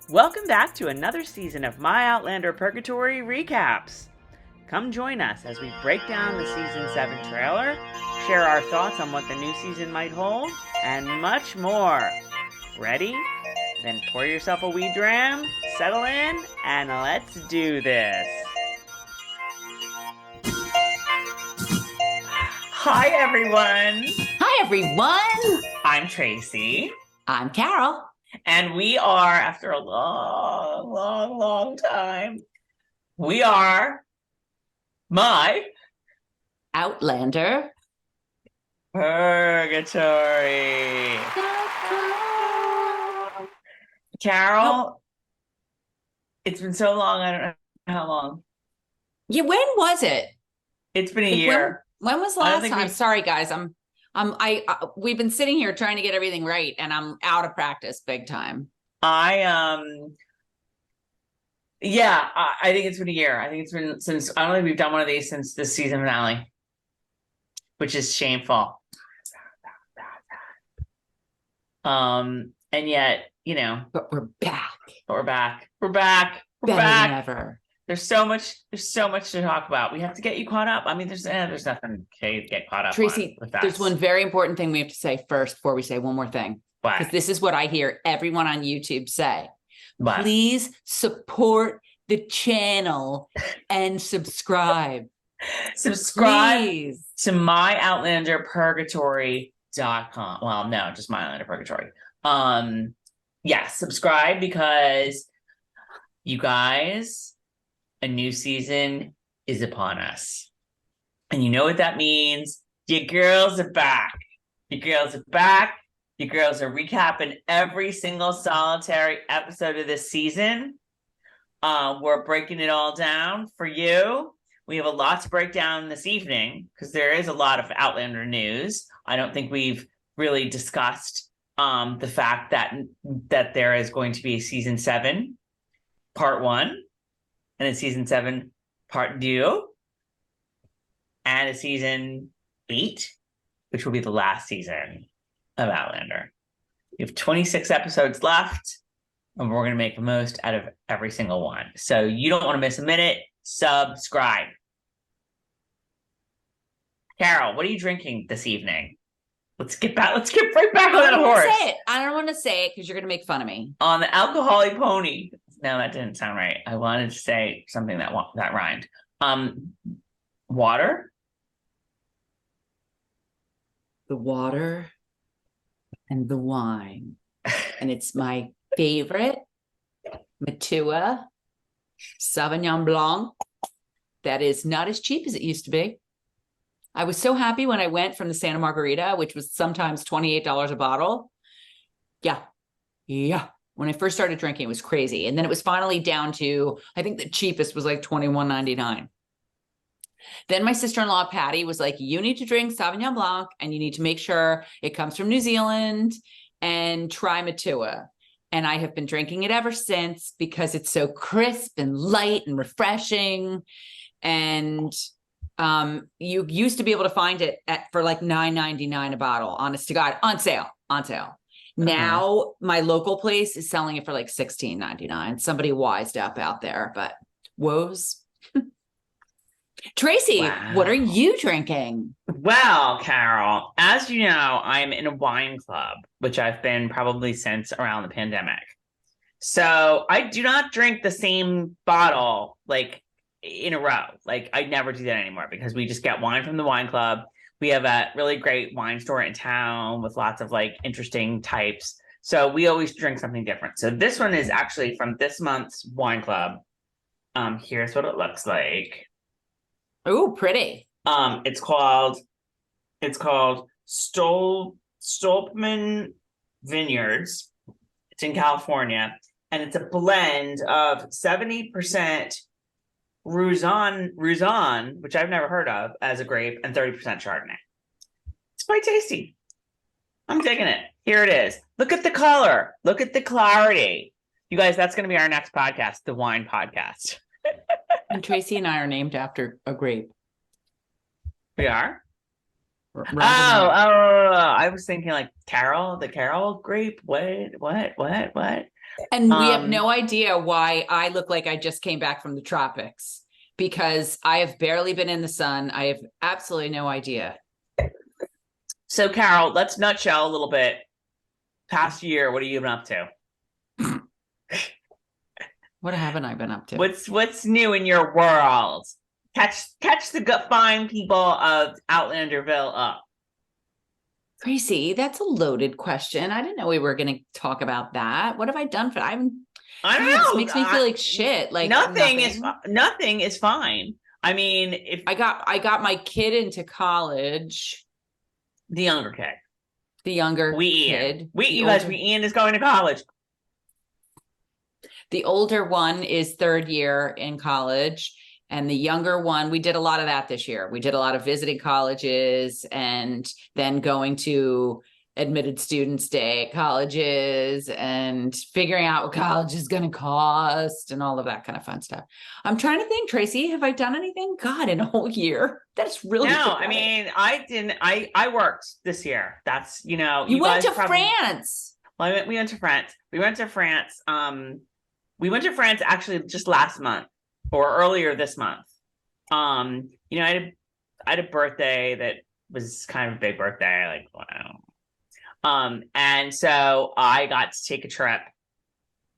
Welcome back to another season of My Outlander Purgatory Recaps. Come join us as we break down the Season 7 trailer, share our thoughts on what the new season might hold, and much more. Ready? Then pour yourself a wee dram, settle in, and let's do this. Hi, everyone. Hi, everyone. I'm Tracy. I'm Carol. And we are, after a long time, we are My Outlander Purgatory. Carol, it's been so long, I don't know how long. Yeah, when was it? It's been a year. When was the last time? Sorry, guys. We've been sitting here trying to get everything right, and I'm out of practice big time. I think it's been a year. I think it's been since, I don't think we've done one of these since the season finale, which is shameful. And yet, But we're back. We're back. We're back. We're Better back. than ever. There's so much to talk about. We have to get you caught up. I mean, there's nothing to get caught up Tracy, on with that. there's one very important thing we have to say first before we say one more thing. Because this is what I hear everyone on YouTube say. What? Please support the channel and subscribe. Subscribe Please. to myoutlanderpurgatory.com. Well, no, just My Outlander Purgatory. Subscribe because you guys, a new season is upon us. And you know what that means? Your girls are back. Your girls are back. Your girls are recapping every single solitary episode of this season. We're breaking it all down for you. We have a lot to break down this evening because there is a lot of Outlander news. I don't think we've really discussed the fact that there is going to be a season 7, part 1, and a season 7, part 2, and a season 8, which will be the last season of Outlander. You have 26 episodes left, and we're going to make the most out of every single one. So you don't want to miss a minute. Subscribe. Carol, what are you drinking this evening? Let's get right back on that horse. I don't want to say it because you're going to make fun of me. On the alcoholic pony. No, that didn't sound right. I wanted to say something that rhymed. Water. The water and the wine. And it's my favorite Matua Sauvignon Blanc that is not as cheap as it used to be. I was so happy when I went from the Santa Margarita, which was sometimes $28 a bottle. Yeah. When I first started drinking, it was crazy. And then it was finally down to, I think the cheapest was like $21.99. Then my sister-in-law, Patty, was like, you need to drink Sauvignon Blanc and you need to make sure it comes from New Zealand and try Matua. And I have been drinking it ever since because it's so crisp and light and refreshing. And you used to be able to find it for like $9.99 a bottle, honest to God, on sale. Now my local place is selling it for like $16.99. Somebody wised up out there, but woes. Tracy, wow. What are you drinking? Well, Carol, as you know, I'm in a wine club, which I've been probably since around the pandemic. So I do not drink the same bottle like in a row. Like I never do that anymore because we just get wine from the wine club. We have a really great wine store in town with lots of like interesting types. So we always drink something different. So this one is actually from this month's wine club. Here's what it looks like. Oh, pretty. It's called Stolpman Vineyards. It's in California, and it's a blend of 70% Roussanne, which I've never heard of as a grape, and 30% Chardonnay. It's quite tasty. I'm digging it. Here it is. Look at the color. Look at the clarity. You guys, that's going to be our next podcast, the wine podcast. And Tracy and I are named after a grape. We are? I was thinking like Carol, the Carol grape. What? And we have Um, no idea why I look like I just came back from the tropics because I have barely been in the sun. I have absolutely no idea. so Carol, let's nutshell a little bit. Past year, what have you been up to? What haven't I been up to? What's new in your world? Catch the fine people of Outlanderville up. Tracy, that's a loaded question. I didn't know we were going to talk about that. What have I done for? I God, this don't makes me feel like shit. Like nothing is fine. I mean, if I got my kid into college, the younger kid, the younger kid, older, Ian is going to college. The older one is third year in college. And the younger one, we did a lot of that this year. We did a lot of visiting colleges and then going to admitted students day at colleges and figuring out what college is going to cost and all of that kind of fun stuff. I'm trying to think, Tracy, have I done anything? God, in a whole year? That's really No, pathetic. I mean, I didn't. I worked this year. That's, you went to France. Well, we went to France. We went to France. We went to France actually just last month or earlier this month. I had a birthday that was kind of a big birthday. Like, wow. And so I got to take a trip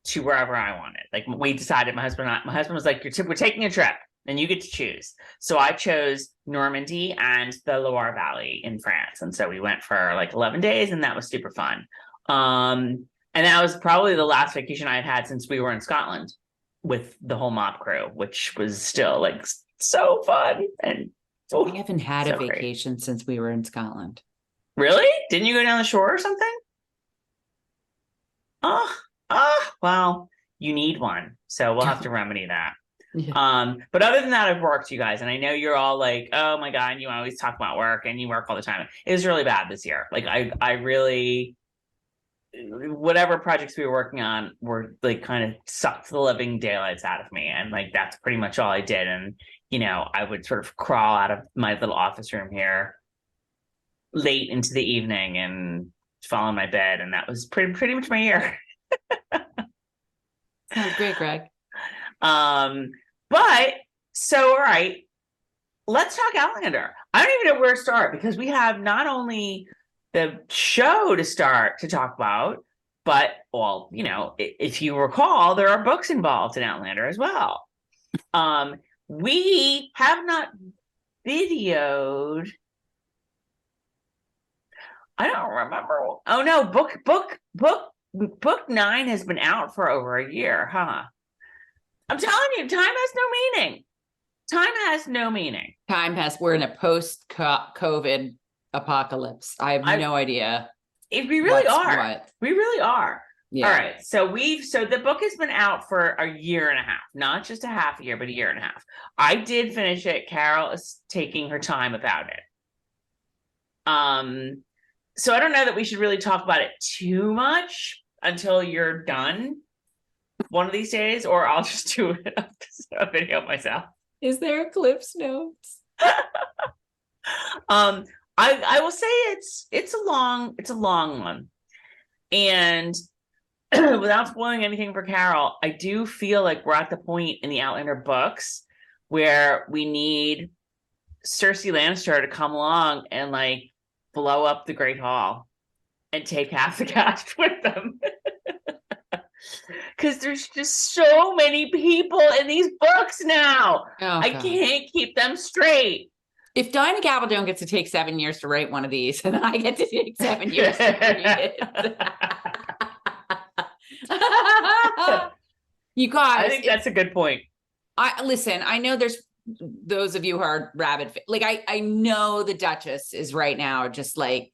to wherever I wanted. Like, we decided, my husband was like, we're taking a trip and you get to choose. So I chose Normandy and the Loire Valley in France. And so we went for like 11 days and that was super fun. And that was probably the last vacation I had since we were in Scotland with the whole mob crew, which was still like so fun. And we haven't had a vacation since we were in Scotland. Really? Didn't you go down the shore or something? Well, you need one. So we'll have to remedy that. Yeah. But other than that, I've worked, you guys, and I know you're all like, oh my God, and you always talk about work and you work all the time. It was really bad this year. Like I really, whatever projects we were working on were like kind of sucked the living daylights out of me. And like, that's pretty much all I did. And, I would sort of crawl out of my little office room here late into the evening and fall in my bed. And that was pretty much my year. Sounds great, Greg. But so, all right, let's talk Outlander. I don't even know where to start because we have not only the show to start to talk about, but, well, if you recall, there are books involved in Outlander as well. We have not videoed. I don't remember. Oh no, book 9 has been out for over a year, huh? I'm telling you, time has no meaning. Time has no meaning. We're in a post-COVID apocalypse. I have no idea. We really are. We really are. Yeah. All right. So the book has been out for a year and a half, not just a half a year, but a year and a half. I did finish it. Carol is taking her time about it. So I don't know that we should really talk about it too much until you're done one of these days, or I'll just do a video myself. Is there a Cliff's Notes? I will say it's a long one. And without spoiling anything for Carol, I do feel like we're at the point in the Outlander books where we need Cersei Lannister to come along and like blow up the Great Hall and take half the cast with them. Because there's just so many people in these books now. I can't keep them straight. If Dinah Gabaldon gets to take 7 years to write one of these, and I get to take 7 years to read it. You guys, I think that's a good point. Listen, I know there's those of you who are rabid. Like I know the Duchess is right now just like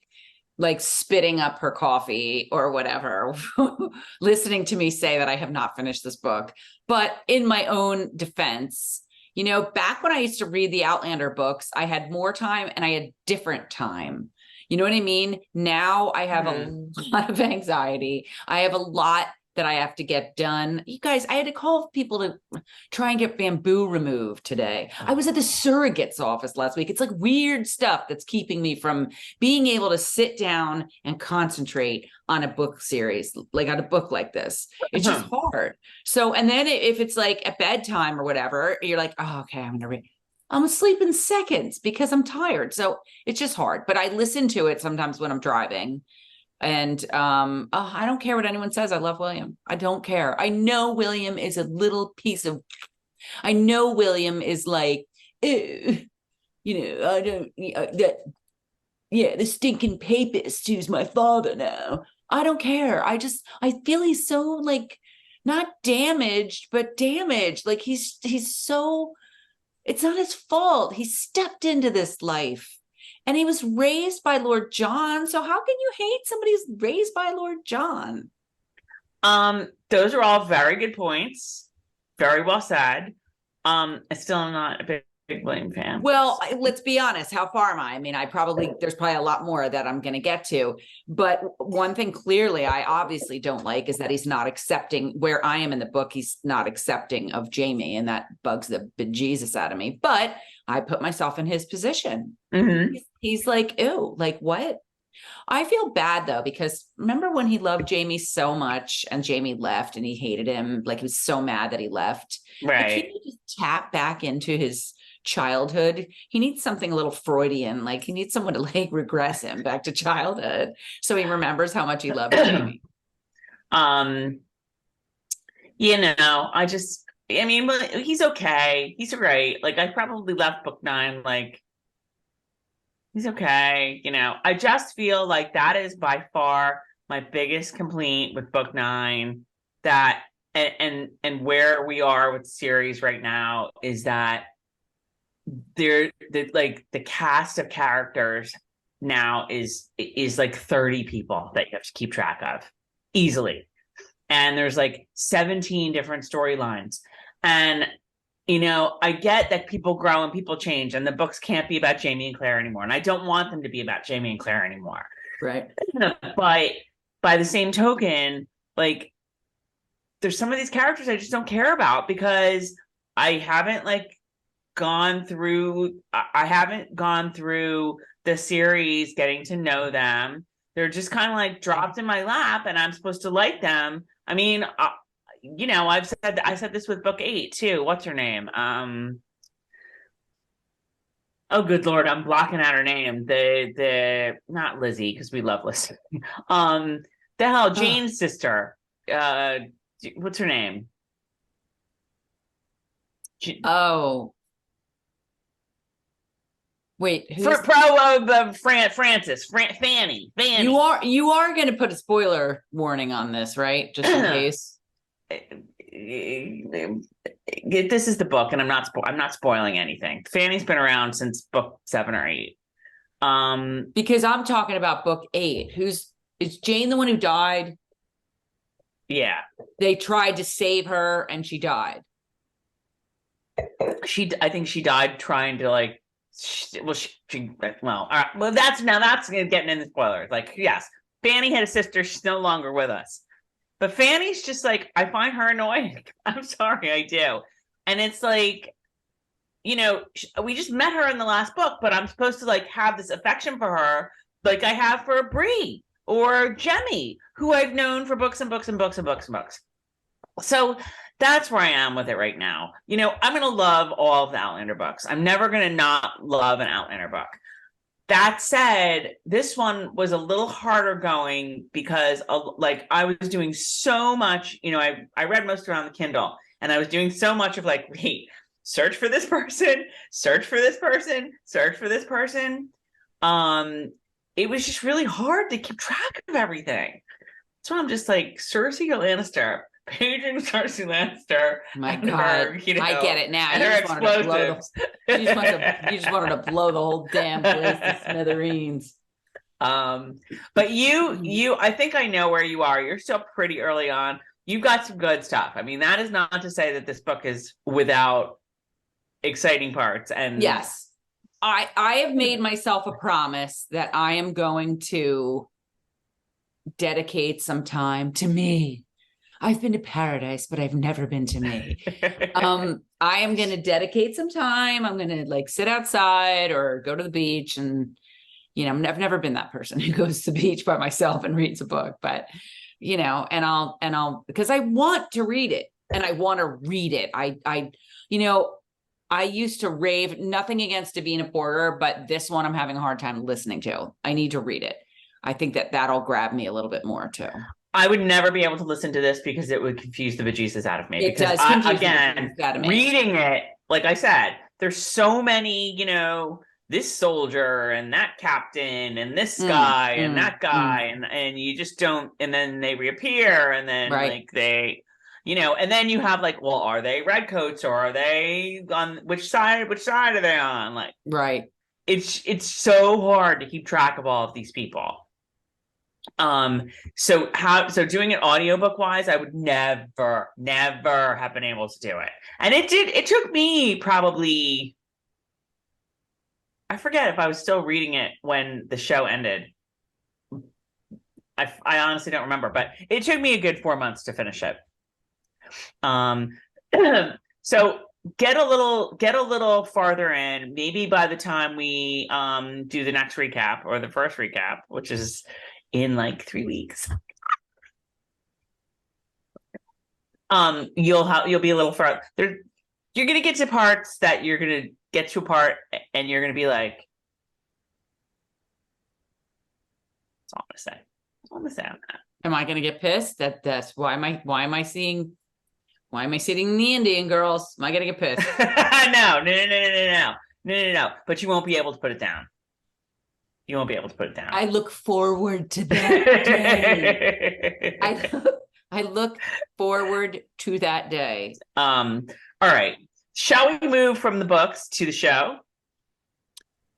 spitting up her coffee or whatever, listening to me say that I have not finished this book. But in my own defense, back when I used to read the Outlander books, I had more time and I had different time. You know what I mean? Now I have a lot of anxiety. I have a lot that I have to get done. You guys, I had to call people to try and get bamboo removed today. I was at the surrogate's office last week. It's like weird stuff that's keeping me from being able to sit down and concentrate on a book series, like on a book like this. It's just hard. So, and then if it's like at bedtime or whatever, you're like, oh, okay, I'm going to read. I'm asleep in seconds because I'm tired. So it's just hard. But I listen to it sometimes when I'm driving. And I don't care what anyone says. I love William. I don't care. I know William is a little piece of, I know William is like, I don't, the stinking papist who's my father now. I don't care. I feel he's so like, not damaged, but damaged. Like he's so, it's not his fault. He stepped into this life. And he was raised by Lord John. So how can you hate somebody who's raised by Lord John? Those are all very good points. Very well said. I still am not a big William fan. Well, let's be honest. How far am I? I mean, there's probably a lot more that I'm going to get to. But one thing clearly I obviously don't like is that he's not accepting where I am in the book. He's not accepting of Jamie, and that bugs the bejesus out of me. But I put myself in his position. Mm-hmm. He's like, ew, like what? I feel bad though, because remember when he loved Jamie so much and Jamie left and he hated him, like he was so mad that he left. Right. Like, he just tap back into his childhood. He needs something a little Freudian, like he needs someone to like regress him back to childhood so he remembers how much he loved Jamie. He's okay. He's great. Like I probably left book 9 like he's okay. I just feel like that is by far my biggest complaint with book 9, that and where we are with the series right now is that the cast of characters now is like 30 people that you have to keep track of easily. And there's like 17 different storylines. And I get that people grow and people change, and the books can't be about Jamie and Claire anymore. And I don't want them to be about Jamie and Claire anymore. Right. But by the same token, like there's some of these characters I just don't care about because I haven't gone through the series getting to know them. They're just kind of like dropped in my lap and I'm supposed to like them. I mean, I said this with book 8 too. What's her name? Oh, good Lord, I'm blocking out her name. The not Lizzie, because we love Lizzie. Jane's sister. What's her name? Wait, Frances, Fanny. You are going to put a spoiler warning on this, right? Just in case. This is the book, and I'm not spoiling anything. Fanny's been around since book 7 or 8. Because I'm talking about book 8. Is Jane the one who died? Yeah. They tried to save her, and she died. I think she died trying to all right. Well, that's getting into spoilers. Yes, Fanny had a sister. She's no longer with us. But Fanny's just I find her annoying. I'm sorry, I do. And it's we just met her in the last book, but I'm supposed to have this affection for her like I have for Bree or Jemmy, who I've known for books and books and books and books and books. So that's where I am with it right now. I'm going to love all of the Outlander books. I'm never going to not love an Outlander book. That said, this one was a little harder going because I was doing so much, I read most around the Kindle, and I was doing so much of wait, search for this person, search for this person, search for this person. It was just really hard to keep track of everything. So I'm just Cersei or Lannister, paging Cersei Lannister. My God, I get it now. And her explosives. You just wanted to blow the whole damn place to smithereens. But you, I think I know where you are. You're still pretty early on. You've got some good stuff. I mean, that is not to say that this book is without exciting parts. And yes, I have made myself a promise that I am going to dedicate some time to me. I've been to paradise, but I've never been to me. I am going to dedicate some time. I'm going to like sit outside or go to the beach. And, I've never been that person who goes to the beach by myself and reads a book, but, because I want to read it and I want to read it. I used to rave, nothing against Davina Porter, but this one I'm having a hard time listening to. I need to read it. I think that'll grab me a little bit more too. I would never be able to listen to this because it would confuse the bejesus out of me. It because does confuse the bejesus out of me. Reading it, like I said, there's so many, this soldier and that captain and this guy and that guy and you just don't, and then they reappear and then like they, and then you have like, well, are they redcoats or are they on which side are they on? Like, right. It's so hard to keep track of all of these people. So doing it audiobook wise, I would never have been able to do it. And it took me probably, I forget if I was still reading it when the show ended. I honestly don't remember, but it took me a good 4 months to finish it. So get a little farther in, maybe by the time we do the next recap or the first recap, which is in like 3 weeks. You'll be a little far there. You're gonna get to parts that you're gonna get to a part and you're gonna be like, that's all I'm gonna say on that. Am I gonna get pissed? That's why am I seeing the Indian girls? Am I gonna get pissed? No. But you won't be able to put it down. You won't be able to put it down. I look forward to that day. I look forward to that day. All right. Shall we move from the books to the show?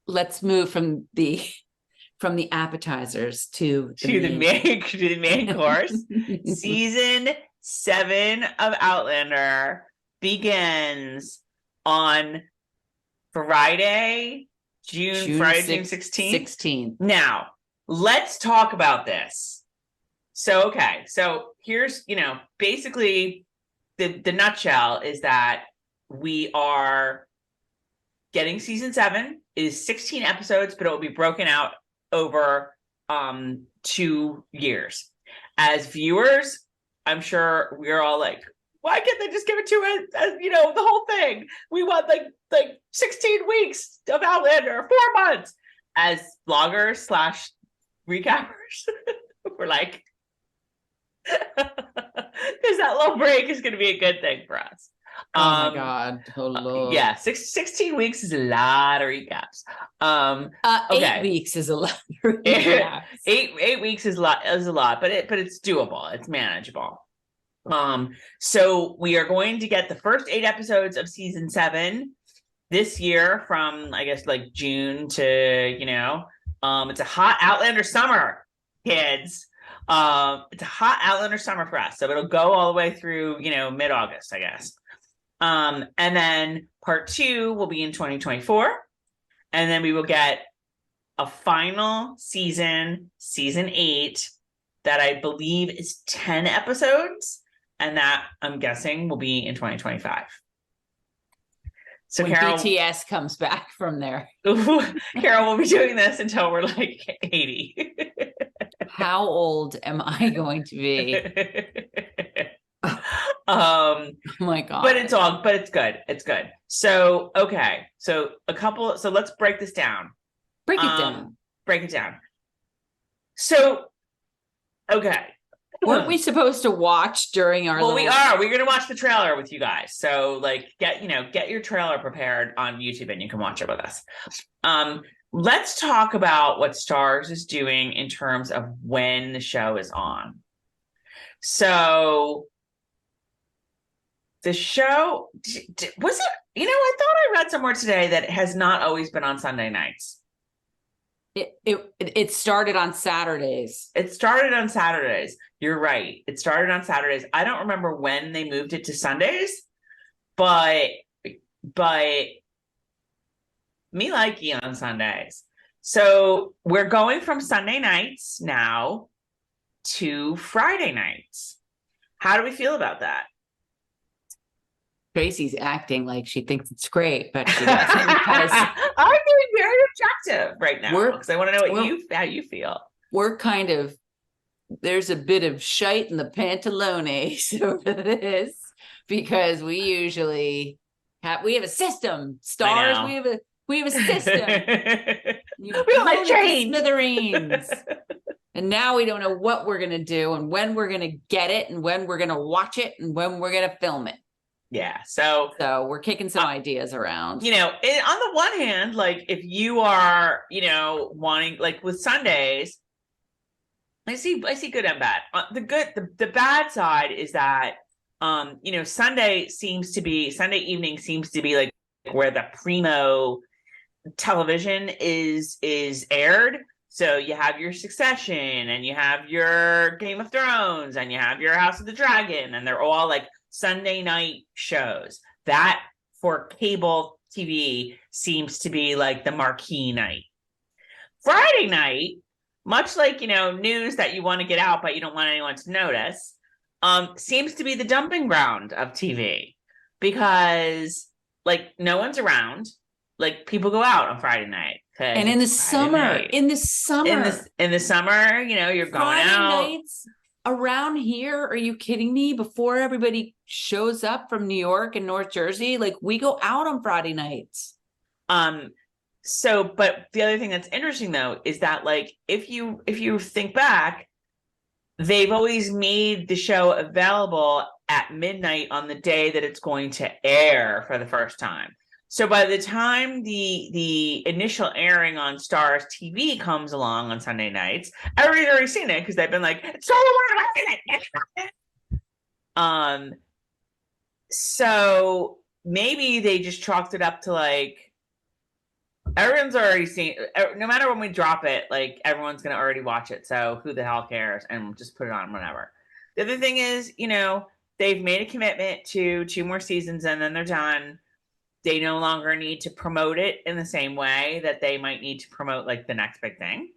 Let's move from the appetizers to the main course. Season 7 of Outlander begins on Friday, June 16th. 16th. Now, let's talk about this. So here's, basically the nutshell is that we are getting season 7. It is 16 episodes, but it will be broken out over 2 years. As viewers, I'm sure we're all like, why can't they just give it to us, the whole thing? We want like 16 weeks of Outlander, 4 months. As bloggers / recappers, we're like, because that little break is going to be a good thing for us. Oh my God. Oh Lord. Yeah, 16 weeks is a lot of recaps. Okay. 8 weeks is a lot of recaps. 8 weeks is a lot, but it's doable. It's manageable. So we are going to get the first 8 episodes of season 7 this year from, I guess, like June to, it's a hot Outlander summer, kids. It's a hot Outlander summer for us. So it'll go all the way through, mid-August, I guess. And then part 2 will be in 2024. And then we will get a final season 8, that I believe is 10 episodes. And that, I'm guessing, will be in 2025. So when Carol, BTS comes back from there. Carol will be doing this until we're like 80. How old am I going to be? Oh my God. But it's good. It's good. So, okay. So let's break this down. Break it down. So, okay. Weren't we supposed to watch during our we are. We're going to watch the trailer with you guys. So get your trailer prepared on YouTube and you can watch it with us. Let's talk about what Starz is doing in terms of when the show is on. So the show was it, I thought I read somewhere today that it has not always been on Sunday nights. It started on Saturdays. It started on Saturdays. You're right. It started on Saturdays. I don't remember when they moved it to Sundays, but me like you on Sundays. So we're going from Sunday nights now to Friday nights. How do we feel about that? Tracy's acting like she thinks it's great, but she doesn't because I'm being very objective right now because I want to know how you feel. We're kind of, there's a bit of shite in the pantalones over this because we usually we have a system. Stars, we have a system. You We like change. Smithereens. And now we don't know what we're gonna do and when we're gonna get it and when we're gonna watch it and when we're gonna film it. Yeah. So we're kicking some ideas around. On the one hand, like if you are, wanting, like with Sundays, I see good and bad. The bad side is that, Sunday evening seems to be like where the primo television is aired. So you have your Succession and you have your Game of Thrones and you have your House of the Dragon, and they're all like Sunday night shows. That for cable TV seems to be like the marquee night. Friday night, much like, news that you want to get out but you don't want anyone to notice, seems to be the dumping ground of TV because like no one's around. Like people go out on Friday night. And in the summer, you're going out. Nights around here, are you kidding me? Before everybody shows up from New York and North Jersey, like we go out on Friday nights. So, but the other thing that's interesting though is that like if you think back, they've always made the show available at midnight on the day that it's going to air for the first time. So by the time the initial airing on Starz TV comes along on Sunday nights, everybody's already seen it because they've been like, it's so so maybe they just chalked it up to like everyone's already seen. No matter when we drop it, like everyone's gonna already watch it. So who the hell cares? And we'll just put it on whenever. The other thing is, they've made a commitment to 2 more seasons and then they're done. They no longer need to promote it in the same way that they might need to promote like the next big thing.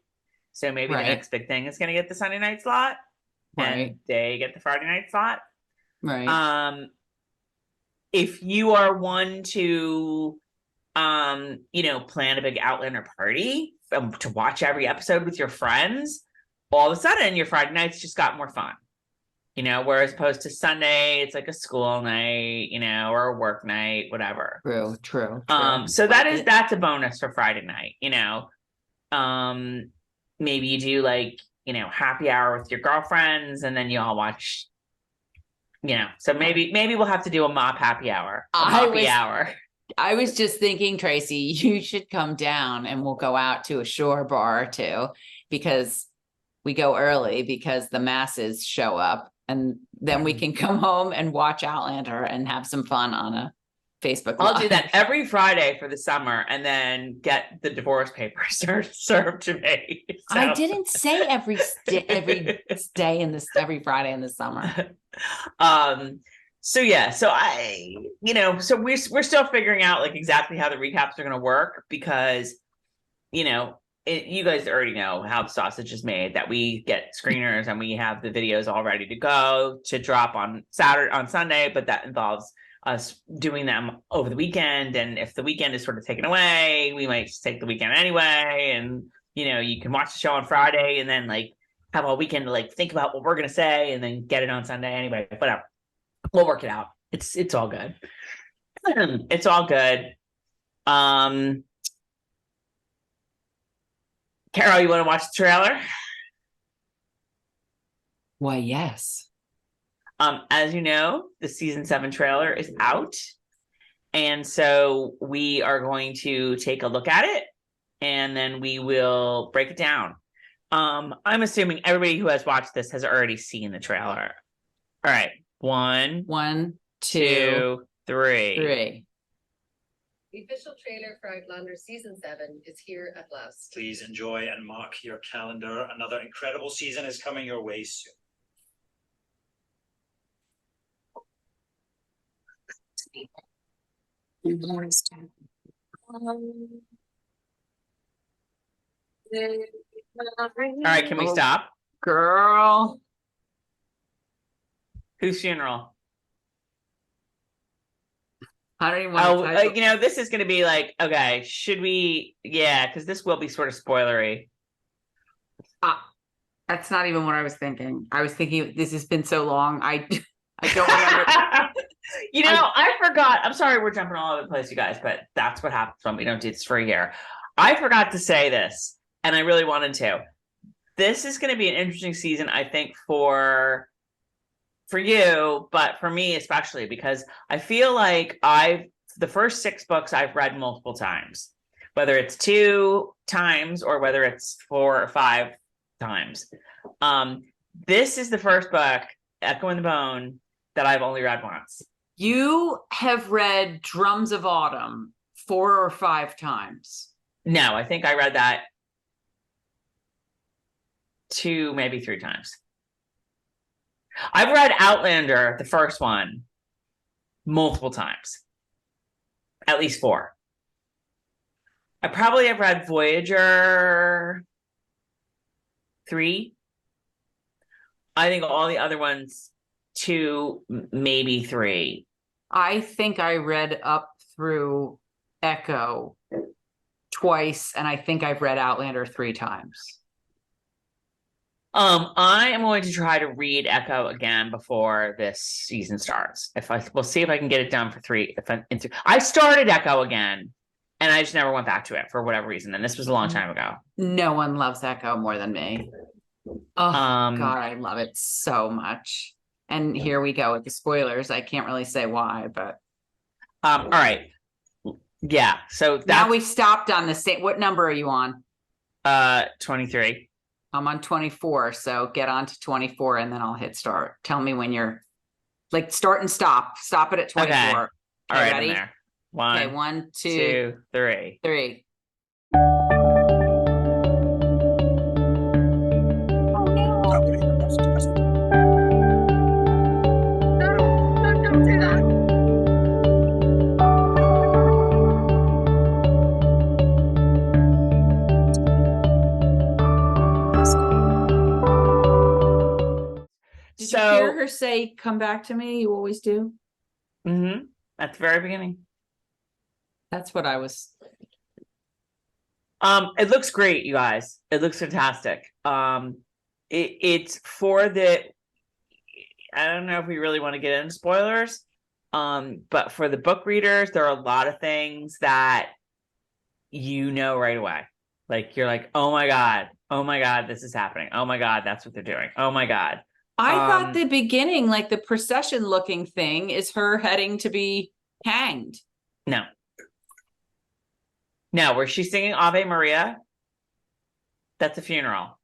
So maybe the next big thing is going to get the Sunday night slot, and they get the Friday night slot. Right. If you are one to, plan a big Outlander party to watch every episode with your friends, all of a sudden your Friday nights just got more fun. Whereas opposed to Sunday, it's like a school night, or a work night, whatever. True. So that's a bonus for Friday night, maybe you do like, happy hour with your girlfriends and then you all watch, so maybe we'll have to do a mop happy hour. I was just thinking, Tracy, you should come down and we'll go out to a shore bar or two because we go early because the masses show up. And then we can come home and watch Outlander and have some fun on a Facebook Live. I'll do that every Friday for the summer and then get the divorce papers served to me. So. I didn't say every day every Friday in the summer. So we're still figuring out like exactly how the recaps are going to work because, you guys already know how the sausage is made, that we get screeners and we have the videos all ready to go to drop on Sunday, but that involves us doing them over the weekend. And if the weekend is sort of taken away, we might just take the weekend anyway. And, you can watch the show on Friday and then like have a weekend to like think about what we're going to say and then get it on Sunday anyway, whatever. We'll work it out. It's all good. It's all good. Carol, you want to watch the trailer? Why, yes. As you know, the season 7 trailer is out. And so we are going to take a look at it and then we will break it down. I'm assuming everybody who has watched this has already seen the trailer. All right. 1, 2, 3. The official trailer for Outlander Season 7 is here at last. Please enjoy and mark your calendar. Another incredible season is coming your way soon. All right, can we stop? Girl. Whose funeral? I don't even want Oh, to type. this is going to be like, okay, should we? Yeah, because this will be sort of spoilery. That's not even what I was thinking. I was thinking this has been so long. I don't remember. I forgot. I'm sorry we're jumping all over the place, you guys, but that's what happens when we don't do this for a year. I forgot to say this, and I really wanted to. This is going to be an interesting season, I think, for you, but for me especially, because I feel like the first 6 books I've read multiple times, whether it's 2 times or whether it's 4 or 5 times. This is the first book, Echo in the Bone, that I've only read once. You have read Drums of Autumn 4 or 5 times. No, I think I read that 2, maybe 3 times. I've read Outlander, the first one, multiple times. At least 4. I probably have read Voyager 3. I think all the other ones 2, maybe 3. I think I read up through Echo twice, and I think I've read Outlander 3 times. I am going to try to read Echo again before this season starts. We'll see if I can get it done for 3. I started Echo again, and I just never went back to it for whatever reason. And this was a long time ago. No one loves Echo more than me. Oh God, I love it so much. And here we go with the spoilers. I can't really say why, but all right. Yeah. So now we stopped on the same. What number are you on? 23. I'm on 24, so get on to 24 and then I'll hit start. Tell me when you're like start and stop. Stop it at 24. Okay. All right, ready? I'm there. 1, Okay, 1, 2, 3. 3. Don't do that. Did you hear her say, come back to me? You always do. At the very beginning. That's what I was. It looks great, you guys. It looks fantastic. It's for the. I don't know if we really want to get into spoilers. But for the book readers, there are a lot of things that right away. Like you're like, oh my god, this is happening. Oh my god, that's what they're doing. Oh my god. I thought the beginning, like the procession looking thing, is her heading to be hanged. No, where she's singing Ave Maria, that's a funeral.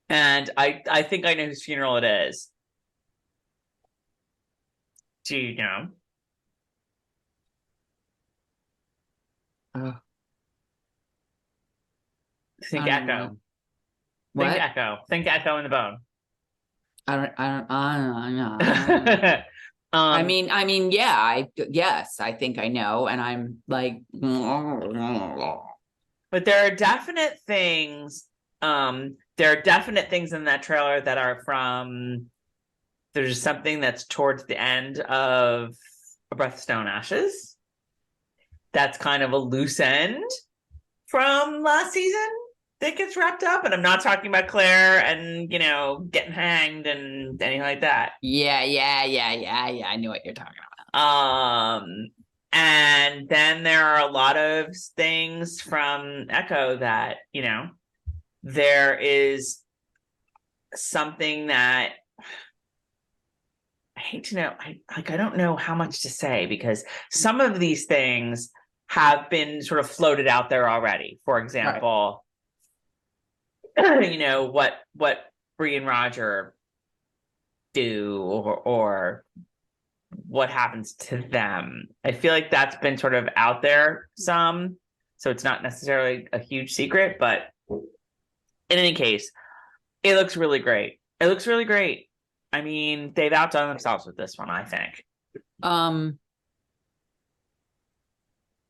And I think I know whose funeral it is. Do you know? Think Echo. What? Think Echo. Think Echo in the Bone. I don't know. Yes, I think I know. And I'm like, but there are definite things. There are definite things in that trailer that are from. There's something that's towards the end of A Breath of Stone Ashes. That's kind of a loose end from last season that gets wrapped up. And I'm not talking about Claire and, getting hanged and anything like that. Yeah. I knew what you're talking about. And then there are a lot of things from Echo that, there is something that I hate to know. I don't know how much to say because some of these things have been sort of floated out there already. For example, what Bree and Roger do or what happens to them. I feel like that's been sort of out there some, so it's not necessarily a huge secret, but in any case, it looks really great. I mean, they've outdone themselves with this one, I think.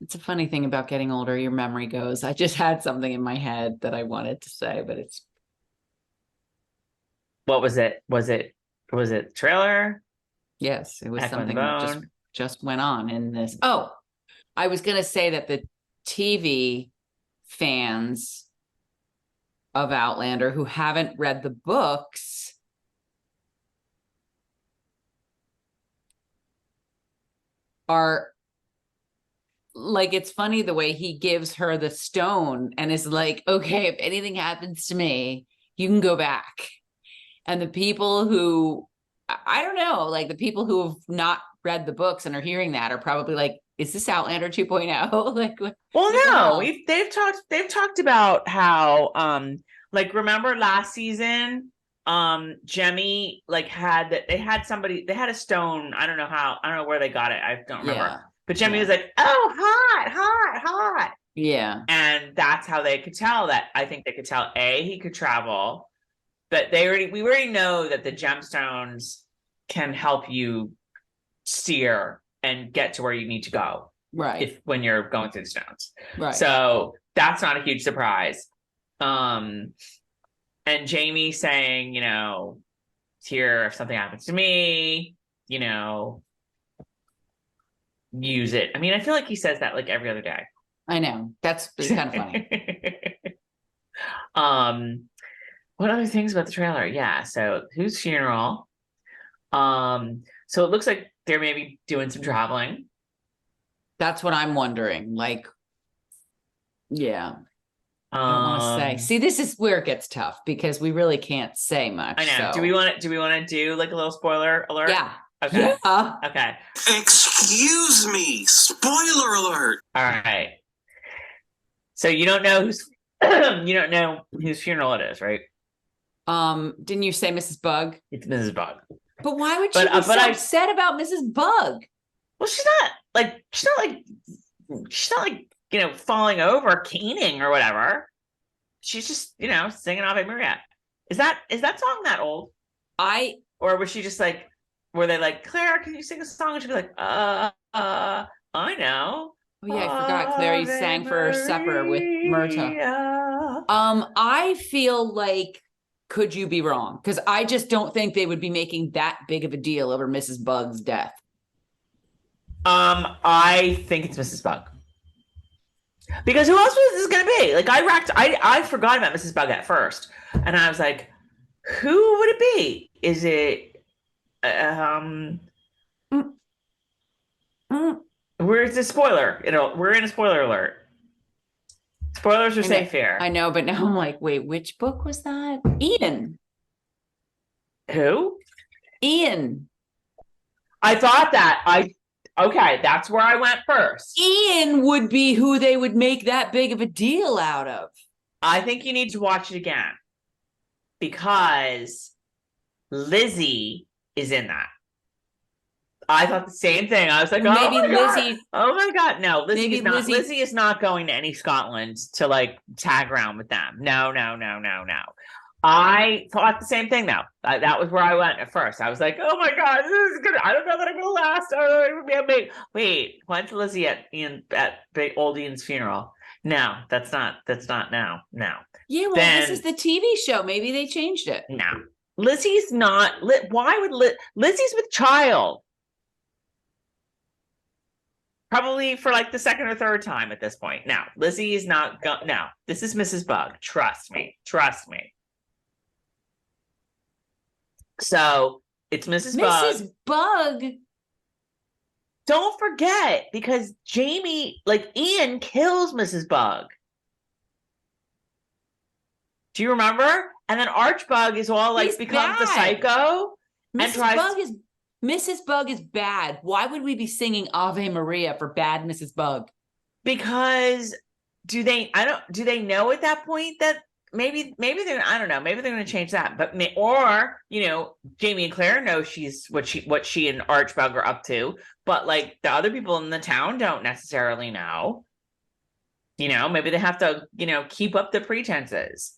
It's a funny thing about getting older, your memory goes. I just had something in my head that I wanted to say, but it's What was it? Was it trailer? Yes, it was Echo and something that Bone? just went on in this. Oh, I was gonna say that the TV fans of Outlander who haven't read the books are like, it's funny the way he gives her the stone and is like, okay, if anything happens to me, you can go back. And the people who, I don't know, like the people who have not read the books and are hearing that are probably like, is this Outlander 2.0? Like, Well, what the no, hell? they've talked about how like remember last season Jemmy like they had a stone. I don't know where they got it. I don't remember. Yeah. But Jemmy Yeah. was like, "Oh, hot, hot, hot." Yeah. And that's how they could tell that. I think they could tell he could travel, but we already know that the gemstones can help you steer and get to where you need to go Right. when you're going through the stones. Right. So that's not a huge surprise. And Jamie saying, here if something happens to me, use it. I mean, I feel like he says that like every other day. I know. It's kind of funny. What other things about the trailer? Yeah, so whose funeral? So it looks like they're maybe doing some traveling. That's what I'm wondering. Like, yeah. I don't want to say. See, this is where it gets tough because we really can't say much. I know. So. Do we want to do like a little spoiler alert? Yeah. Okay. Yeah. Okay. Excuse me. Spoiler alert. All right. So you don't know whose funeral it is, right? Didn't you say Mrs. Bug? It's Mrs. Bug. But why would she be so upset about Mrs. Bug? Well, she's not like falling over, caning or whatever. She's just, singing Ave Maria. Is that song that old? Or was she just like, were they like, Claire, can you sing a song? And she'd be like, I know. Oh yeah, I forgot. Claire sang for her supper with Myrta. I feel like, could you be wrong? Because I just don't think they would be making that big of a deal over Mrs. Bug's death. I think it's Mrs. Bug. Because who else was this going to be? Like I forgot about Mrs. Bug at first, and I was like, who would it be? Is it Where's the spoiler? We're in a spoiler alert. Spoilers are safe here. I know, but now I'm like, wait, which book was that? Ian. Who? Ian. I thought that. Okay, that's where I went first. Ian would be who they would make that big of a deal out of. I think you need to watch it again because Lizzie is in that. I thought the same thing. I was like, Lizzie. Oh my God. No, Lizzie is not going to any Scotland to like tag around with them. No. I thought the same thing though. That was where I went at first. I was like, oh my God, this is good. I don't know that I'm gonna last. Wait, when's Lizzie at big old Ian's funeral? No, that's not now. No. Yeah, well, this is the TV show. Maybe they changed it. No. Lizzie's not. Why would Lizzie's with child? Probably for like the second or third time at this point. Now, Lizzie is not. No, this is Mrs. Bug. Trust me. So it's Mrs. Bug. Mrs. Bug. Don't forget, because Ian kills Mrs. Bug. Do you remember? And then Archbug is all like becomes the psycho. Mrs. Bug is bad. Why would we be singing Ave Maria for bad Mrs. Bug? Because do they know at that point that maybe they're, I don't know, maybe they're going to change that, but Jamie and Claire know what she and Archbug are up to, but like the other people in the town don't necessarily know. Maybe they have to keep up the pretenses.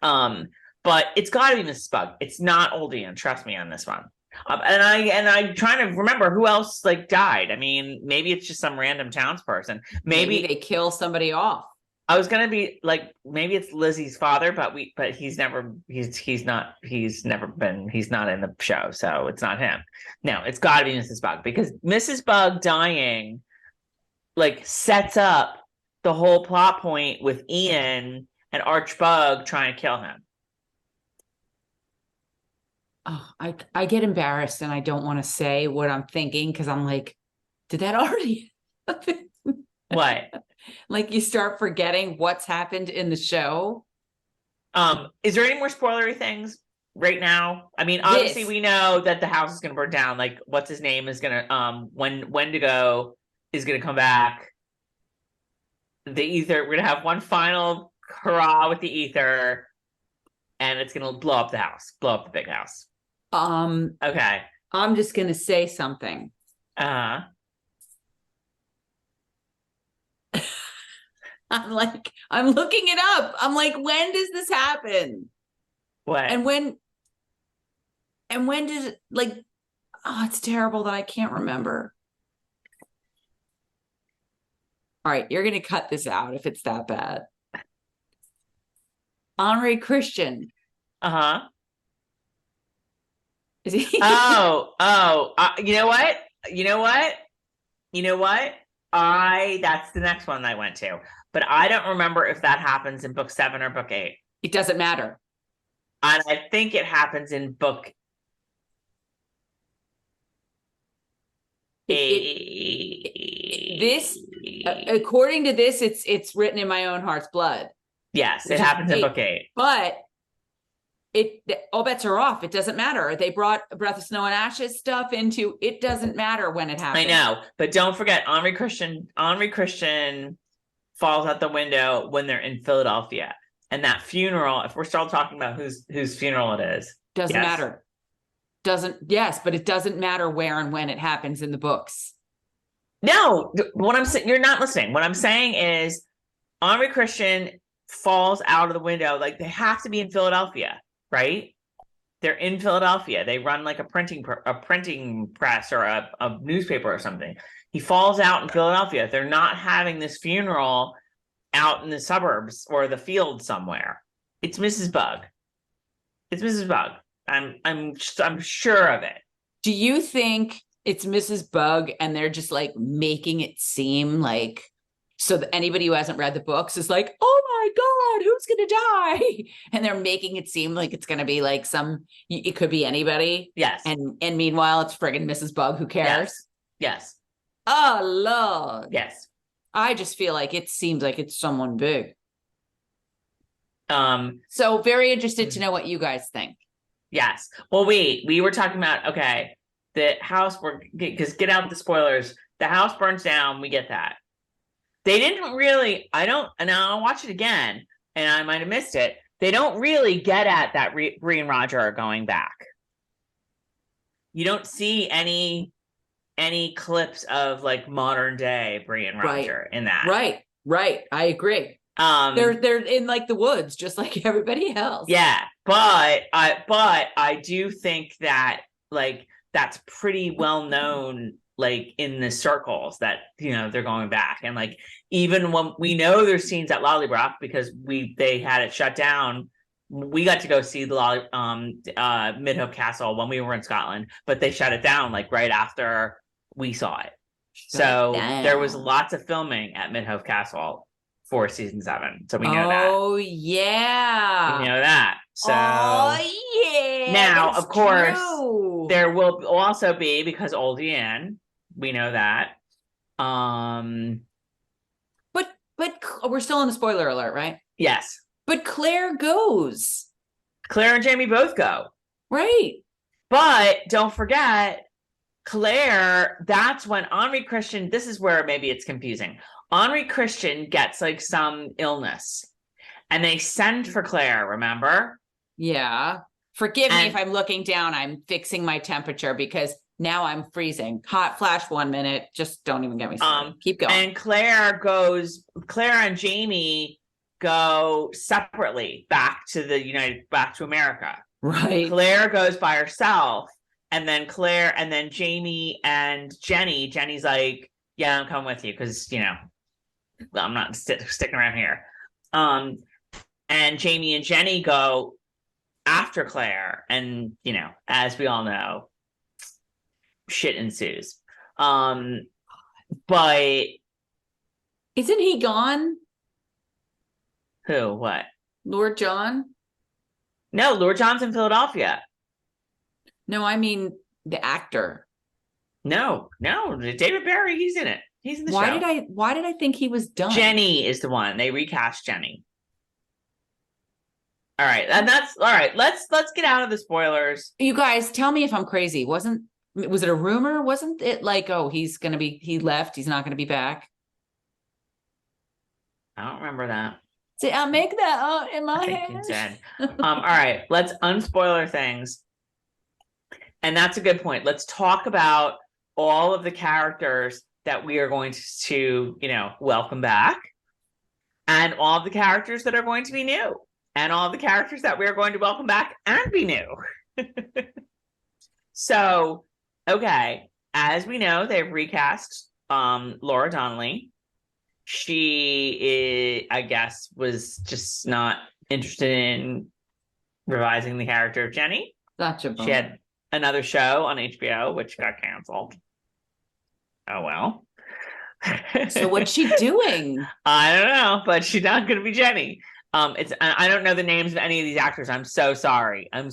But it's got to be Mrs. Bug. It's not old Ian. Trust me on this one. And I'm trying to remember who else like died. I mean, maybe it's just some random townsperson. Maybe they kill somebody off. I was gonna be like, maybe it's Lizzie's father, but he's not in the show, so it's not him. No, it's gotta be Mrs. Bug, because Mrs. Bug dying like sets up the whole plot point with Ian and Archbug trying to kill him. Oh, I get embarrassed and I don't want to say what I'm thinking because I'm like, did that already happen? What? Like you start forgetting what's happened in the show. Is there any more spoilery things right now? I mean, obviously we know that the house is gonna burn down. Like, what's his name is gonna Wendigo is gonna come back. The ether, we're gonna have one final hurrah with the ether, and it's gonna blow up the house, blow up the big house. Okay. I'm just gonna say something. Uh-huh. I'm looking it up. I'm like, when does this happen? What? And when does it, like, oh, it's terrible that I can't remember. All right, you're gonna cut this out if it's that bad. Henri Christian. Uh-huh. Is he? You know what? That's the next one I went to. But I don't remember if that happens in book 7 or book 8. It doesn't matter. And I think it happens in book 8. According to this, it's written in my own heart's blood. Yes, it happens in book 8. But all bets are off. It doesn't matter. They brought Breath of Snow and Ashes stuff into it. Doesn't matter when it happens. I know, but don't forget, Henri Christian falls out the window when they're in Philadelphia, and that funeral. If we're still talking about whose funeral it is, doesn't matter. But it doesn't matter where and when it happens in the books. No, what I'm saying, you're not listening. What I'm saying is, Henri Christian falls out of the window. Like, they have to be in Philadelphia, right? They're in Philadelphia. They run like a printing press or a newspaper or something. He falls out in Philadelphia. They're not having this funeral out in the suburbs or the field somewhere. It's Mrs. Bug. It's Mrs. Bug. I'm sure of it. Do you think it's Mrs. Bug and they're just like making it seem like, so that anybody who hasn't read the books is like, oh my God, who's gonna die? And they're making it seem like it's gonna be like it could be anybody. Yes. And meanwhile, it's friggin' Mrs. Bug. Who cares? Yes. Oh Lord. Yes. I just feel like it seems like it's someone big. So very interested to know what you guys think. Yes. Well, we were talking about, okay, the house, because get out the spoilers. The house burns down. We get that. They didn't really, and I'll watch it again, and I might have missed it. They don't really get at that Bree and Roger are going back. You don't see any clips of like modern day Bree and Roger in that. Right. I agree. They're in like the woods, just like everybody else. Yeah, but I do think that like that's pretty well known, like in the circles, that they're going back, and like even when we know there's scenes at Lollybrook because they had it shut down. We got to go see the Midhope Castle when we were in Scotland, but they shut it down like right after we saw it. So there was lots of filming at Midhope Castle for season 7. So we know that. Oh yeah. We know that. So yeah. now, of course, true. There will also be, because Old Ian, we know that. But we're still in the spoiler alert, right? Yes. But Claire goes. Claire and Jamie both go. Right. But don't forget, Claire, that's when Henri Christian, this is where maybe it's confusing. Henri Christian gets like some illness and they send for Claire, remember? Yeah. Forgive me if I'm looking down. I'm fixing my temperature because now I'm freezing. Hot flash 1 minute. Just don't even get me started. Keep going. And Claire and Jamie go separately back to America. Right. Claire goes by herself, and then Jamie and Jenny's like, yeah, I'm coming with you because I'm not sticking around here. And Jamie and Jenny go after Claire, and as we all know, shit ensues. But Isn't he gone, who? What? Lord John? No, Lord John's in Philadelphia. No, I mean the actor. No, David Barry, he's in it. He's in the show. Why did I think he was done? Jenny is the one. They recast Jenny. All right, and that's all right. Let's get out of the spoilers. You guys, tell me if I'm crazy. Was it a rumor? Wasn't it like, oh, he left, he's not gonna be back? I don't remember that. See, I'll make that out in my I think head. you said. All right, let's unspoiler things. And that's a good point. Let's talk about all of the characters that we are going to welcome back, and all of the characters that are going to be new, and all of the characters that we are going to welcome back and be new. So, okay, as we know, they've recast Laura Donnelly. She I guess, was just not interested in revising the character of Jenny. Such a bummer. She had another show on HBO, which got canceled. Oh, well. So what's she doing? I don't know, but she's not going to be Jenny. I don't know the names of any of these actors. I'm so sorry. I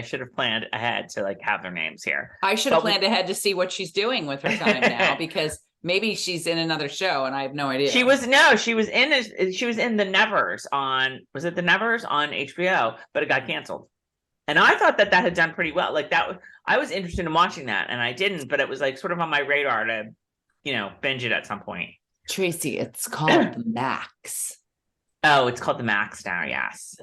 should have planned ahead to have their names here. I should have planned ahead to see what she's doing with her time now, because maybe she's in another show and I have no idea. She was in the Nevers was it the Nevers on HBO, but it got canceled. And I thought that had done pretty well. I was interested in watching that, and I didn't, but it was sort of on my radar to, binge it at some point. Tracy, it's called Max. Oh, it's called the Max now. Yes.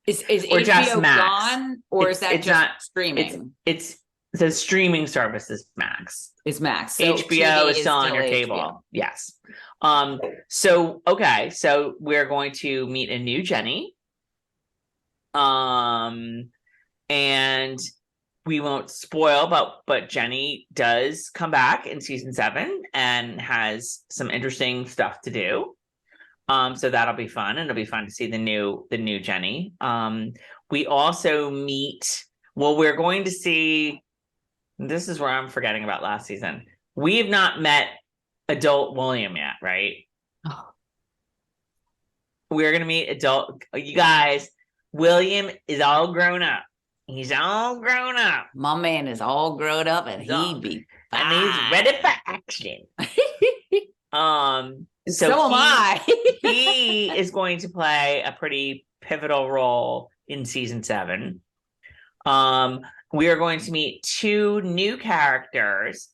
Is or just HBO Max. gone, or is that it's just not streaming? It's the streaming service is Max. It's Max. So HBO TV is still on your HBO. cable. Yes. So okay. So we're going to meet a new Jenny. And we won't spoil, but Jenny does come back in season 7 and has some interesting stuff to do. So that'll be fun, and it'll be fun to see the new Jenny. We also meet. Well, we're going to see. This is where I'm forgetting about last season. We have not met adult William yet, right? Oh. We're gonna meet adult. You guys, William is all grown up. He's all grown up. My man is all grown up, and he's ready for action. So am I. He is going to play a pretty pivotal role in season 7. We are going to meet 2 new characters.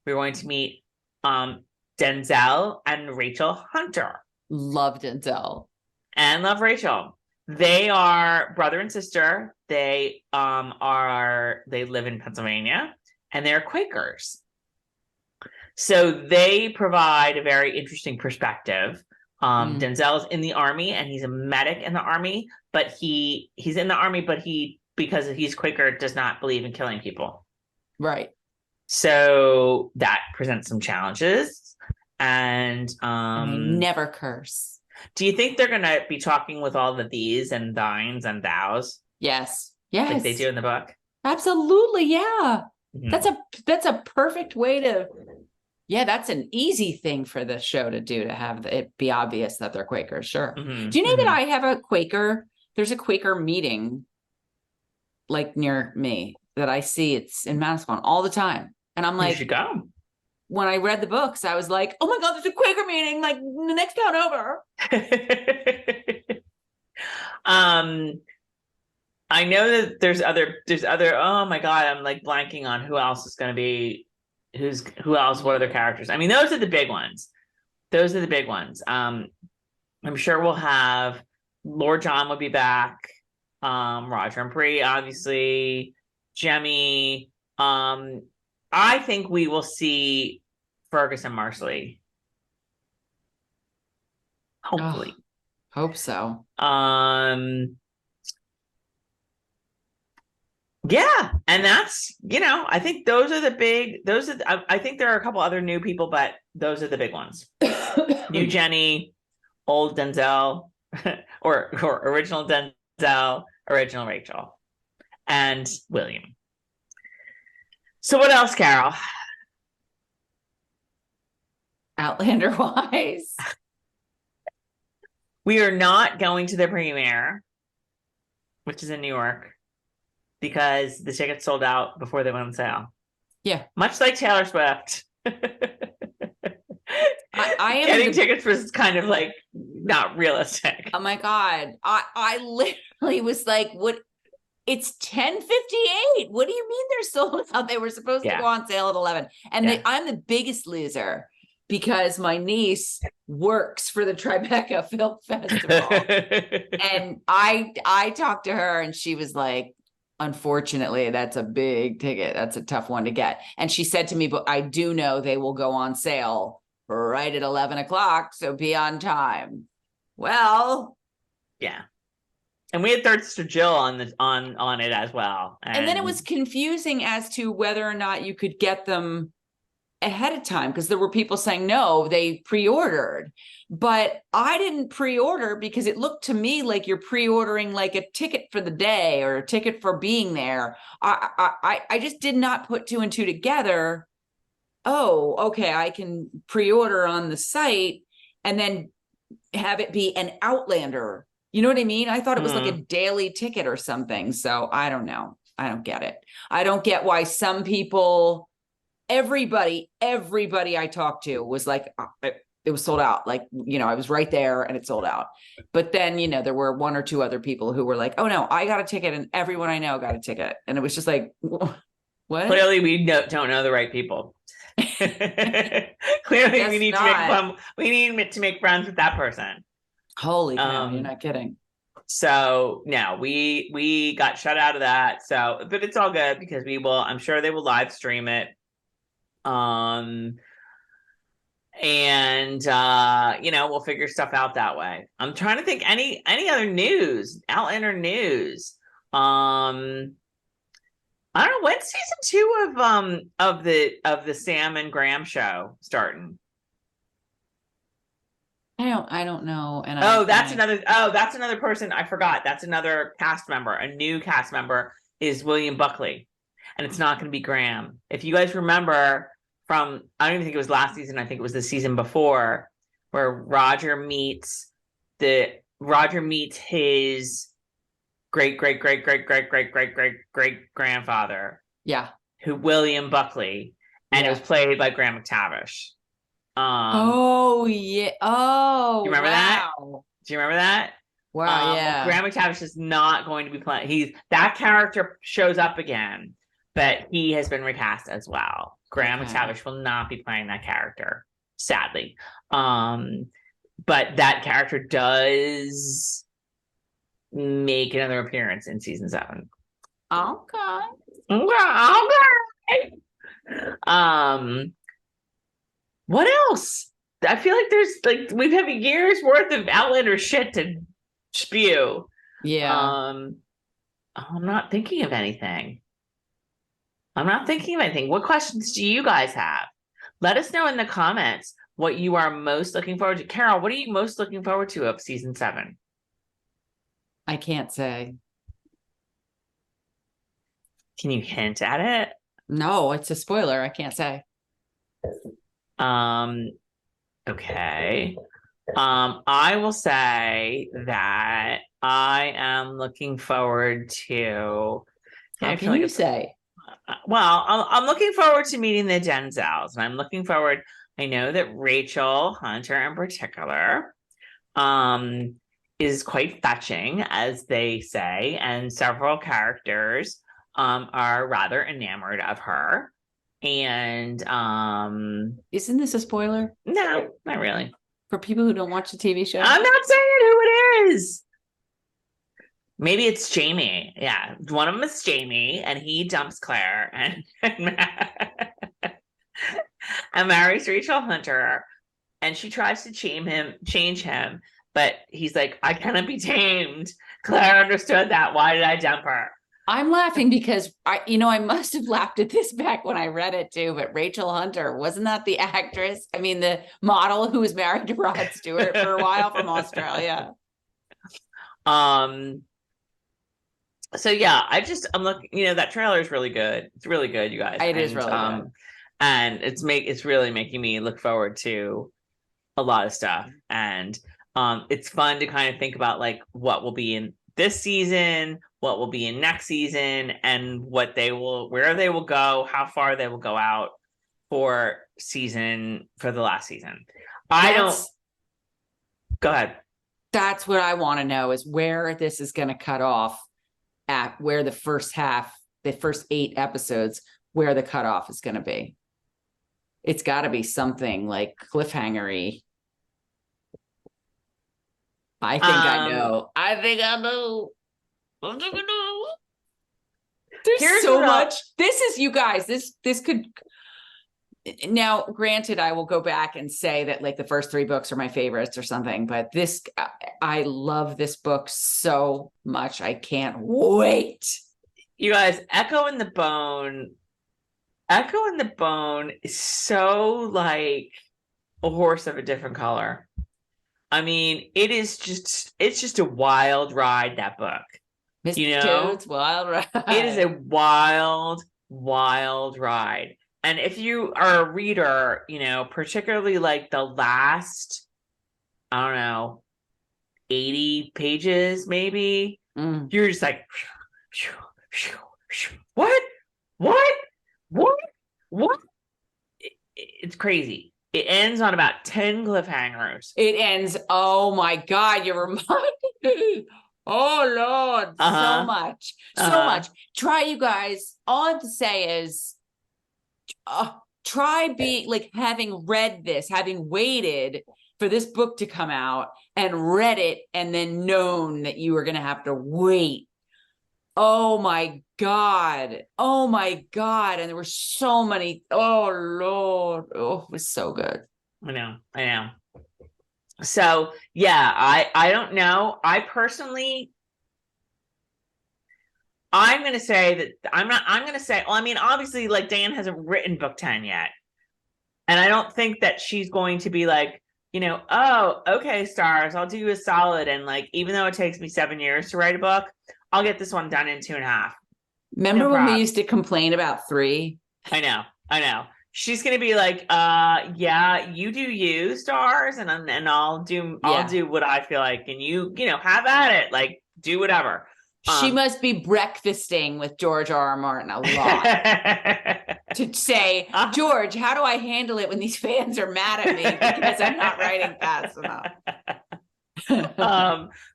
We're going to meet Denzel and Rachel Hunter. Love Denzel. And love Rachel. They are brother and sister. They live in Pennsylvania, and they're Quakers. So they provide a very interesting perspective. Denzel's in the army, and he's a medic in the army, but he's in the army, but because he's Quaker, does not believe in killing people. Right. So that presents some challenges. And they never curse. Do you think they're going to be talking with all the these and thines and thous? Yes. Like they do in the book? Absolutely, yeah. Mm-hmm. That's a perfect way to. Yeah, that's an easy thing for the show to do, to have it be obvious that they're Quakers. Sure. Mm-hmm. Do you know that I have a Quaker? There's a Quaker meeting near me that I see. It's in Manasquan all the time. And I'm like, you should go. When I read the books, I was like, oh my God, there's a Quaker meeting, the next town over. I know that there's other, oh my God, I'm blanking on who else is going to be, what other characters. I mean, those are the big ones. I'm sure we'll have Lord John will be back. Roger and Bree, obviously, Jemmy. I think we will see Fergus and Marsley. Hopefully. Hope so. Yeah, and that's, I think those are the big, I think there are a couple other new people, but those are the big ones. New Jenny, old Denzel, or original Denzel, original Rachel, and William. So what else, Carol? Outlander wise. We are not going to the premiere, which is in New York, because the tickets sold out before they went on sale. Yeah. Much like Taylor Swift. I am Getting tickets was kind of like not realistic. Oh my God. I literally was like, what? It's 10:58. What do you mean they're sold out? They were supposed to go on sale at 11. And I'm the biggest loser because my niece works for the Tribeca Film Festival. And I talked to her and she was like, unfortunately, that's a big ticket. That's a tough one to get. And she said to me, but I do know they will go on sale right at 11 o'clock. So be on time. Well, yeah. And we had Third Sister Jill on it as well. And then it was confusing as to whether or not you could get them ahead of time, because there were people saying, no, they pre-ordered. But I didn't pre-order because it looked to me like you're pre-ordering like a ticket for the day or a ticket for being there. I just did not put two and two together. Oh, okay, I can pre-order on the site and then have it be an Outlander. You know what I mean? I thought it was like a daily ticket or something. So I don't know. I don't get it. I don't get why some people, everybody I talked to was like, it was sold out. Like, you know, I was right there and it sold out. But then, you know, there were one or two other people who were like, oh no, I got a ticket and everyone I know got a ticket. And it was just like, what? Clearly we don't know the right people. Clearly we need to make friends with that person. Holy cow, you're not kidding. So no, we got shut out of that. So, but it's all good because I'm sure they will live stream it. And you know, we'll figure stuff out that way. I'm trying to think any other news, Outlander news. I don't know, when's season 2 of the Sam and Graham show starting? I don't know. And that's another person. I forgot. That's another cast member. A new cast member is William Buckley. And it's not going to be Graham. If you guys remember from, I don't even think it was last season, I think it was the season before, where Roger meets his great grandfather. Yeah. Who William Buckley. And it was played by Graham McTavish. Oh yeah. Oh, do you remember that? Do you remember that? Wow. Yeah. Graham McTavish is not going to be playing. That character shows up again, but he has been recast as well. Graham McTavish will not be playing that character, sadly. But that character does make another appearance in season 7. Okay. What else? I feel like there's we've had a year's worth of Outlander shit to spew. Yeah. I'm not thinking of anything. What questions do you guys have? Let us know in the comments what you are most looking forward to. Carol, what are you most looking forward to of season 7? I can't say. Can you hint at it? No, it's a spoiler. I can't say. Okay. I will say that I am looking forward to. How can you say? Well, I'm looking forward to meeting the Denzels, and I'm looking forward. I know that Rachel Hunter, in particular, is quite fetching, as they say, and several characters are rather enamored of her. And isn't this a spoiler? No, not really. For people who don't watch the TV show? I'm not saying who it is. Maybe it's Jamie. Yeah, one of them is Jamie, and he dumps Claire and marries Rachel Hunter, and she tries to change him, but he's like, I cannot be tamed. Claire understood that. Why did I dump her? I'm laughing because I must have laughed at this back when I read it too, but Rachel Hunter, wasn't that the actress? I mean, the model who was married to Rod Stewart for a while from Australia. So yeah, I'm looking, that trailer is really good. It's really good, you guys. It is really good. And it's really making me look forward to a lot of stuff. And it's fun to kind of think about like what will be in this season, what will be in next season, and where they will go, how far they will go out for the last season. Go ahead. That's what I want to know, is where this is going to cut off, at where the first 8 episodes, where the cutoff is going to be. It's got to be something like cliffhanger-y. I think I know. I think I know. There's so much. This is, you guys, this could. Now, granted, I will go back and say that like the first 3 books are my favorites or something, but I love this book so much. I can't wait. You guys, Echo in the Bone is so like a horse of a different color. I mean, it's just a wild ride, that book. Mr. Toad's Wild Ride. It is a wild, wild ride. And if you are a reader, particularly like the last, I don't know, 80 pages, maybe, you're just like, what? It's crazy. It ends on about 10 cliffhangers. It ends, oh my God, you're reminding me. Oh Lord, so much. Try, you guys, all I have to say is, try having read this, having waited for this book to come out and read it and then known that you were going to have to wait. Oh my God. And there were so many. Oh Lord. Oh, it was so good. I know. So yeah, I don't know. I personally, I'm going to say that obviously like Dan hasn't written book 10 yet. And I don't think that she's going to be like, oh, okay, Stars, I'll do you a solid. And like, even though it takes me 7 years to write a book, I'll get this one done in 2.5. Remember when we used to complain about 3? I know. She's going to be like, yeah, you do you, Stars. And I'll do what I feel like. And you have at it, like do whatever. She must be breakfasting with George R.R. Martin a lot to say, George, how do I handle it when these fans are mad at me because I'm not writing fast enough?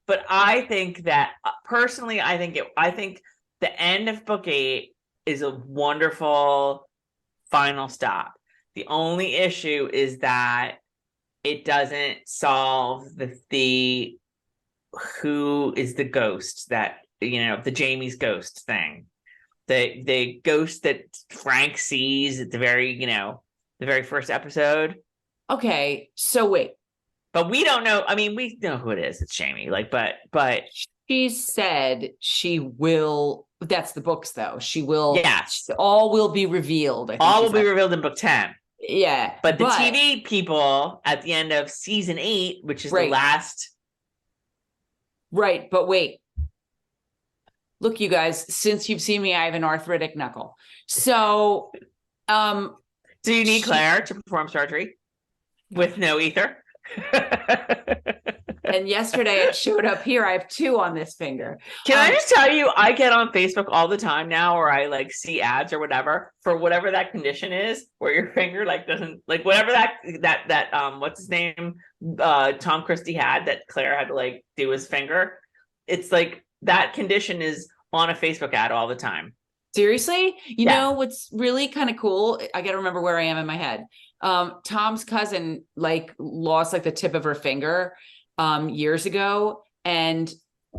But I think that personally, I think the end of book 8 is a wonderful final stop. The only issue is that it doesn't solve the who is the ghost that the Jamie's ghost thing, the ghost that Frank sees at the very first episode. Okay, so wait, but we don't know. I mean, we know who it is. It's Jamie. Like, but she said she will. That's the books, though. She will. Yes, all will be revealed. All will be revealed in book 10. Yeah, but the TV people at the end of season 8, which is the last. Right, but wait. Look, you guys, since you've seen me, I have an arthritic knuckle. So, do you need Claire to perform surgery with no ether? And yesterday it showed up here. I have 2 on this finger. Can I just tell you, I get on Facebook all the time now, or I like see ads or whatever for whatever that condition is, where your finger like doesn't like whatever that what's his name, Tom Christie had, that Claire had to like do his finger. It's like that condition is on a Facebook ad all the time. Seriously? You know what's really kind of cool? I got to remember where I am in my head. Tom's cousin like lost like the tip of her finger years ago, and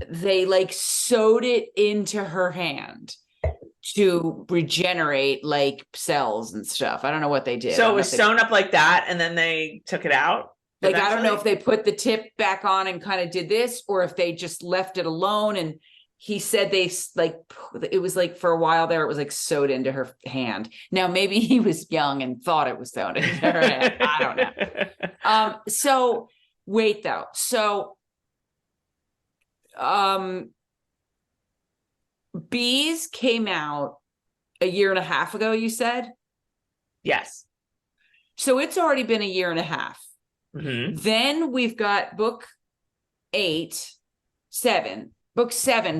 they like sewed it into her hand to regenerate like cells and stuff. I don't know what they did. So it was sewn up like that, and then they took it out? Like, eventually? I don't know if they put the tip back on and kind of did this, or if they just left it alone. And he said they like, it was like for a while there, it was like sewed into her hand. Now, maybe he was young and thought it was sewn into her hand. I don't know. So wait though. So Bees came out a year and a half ago, you said? Yes. So it's already been a year and a half. Mm-hmm. Then we've got book 7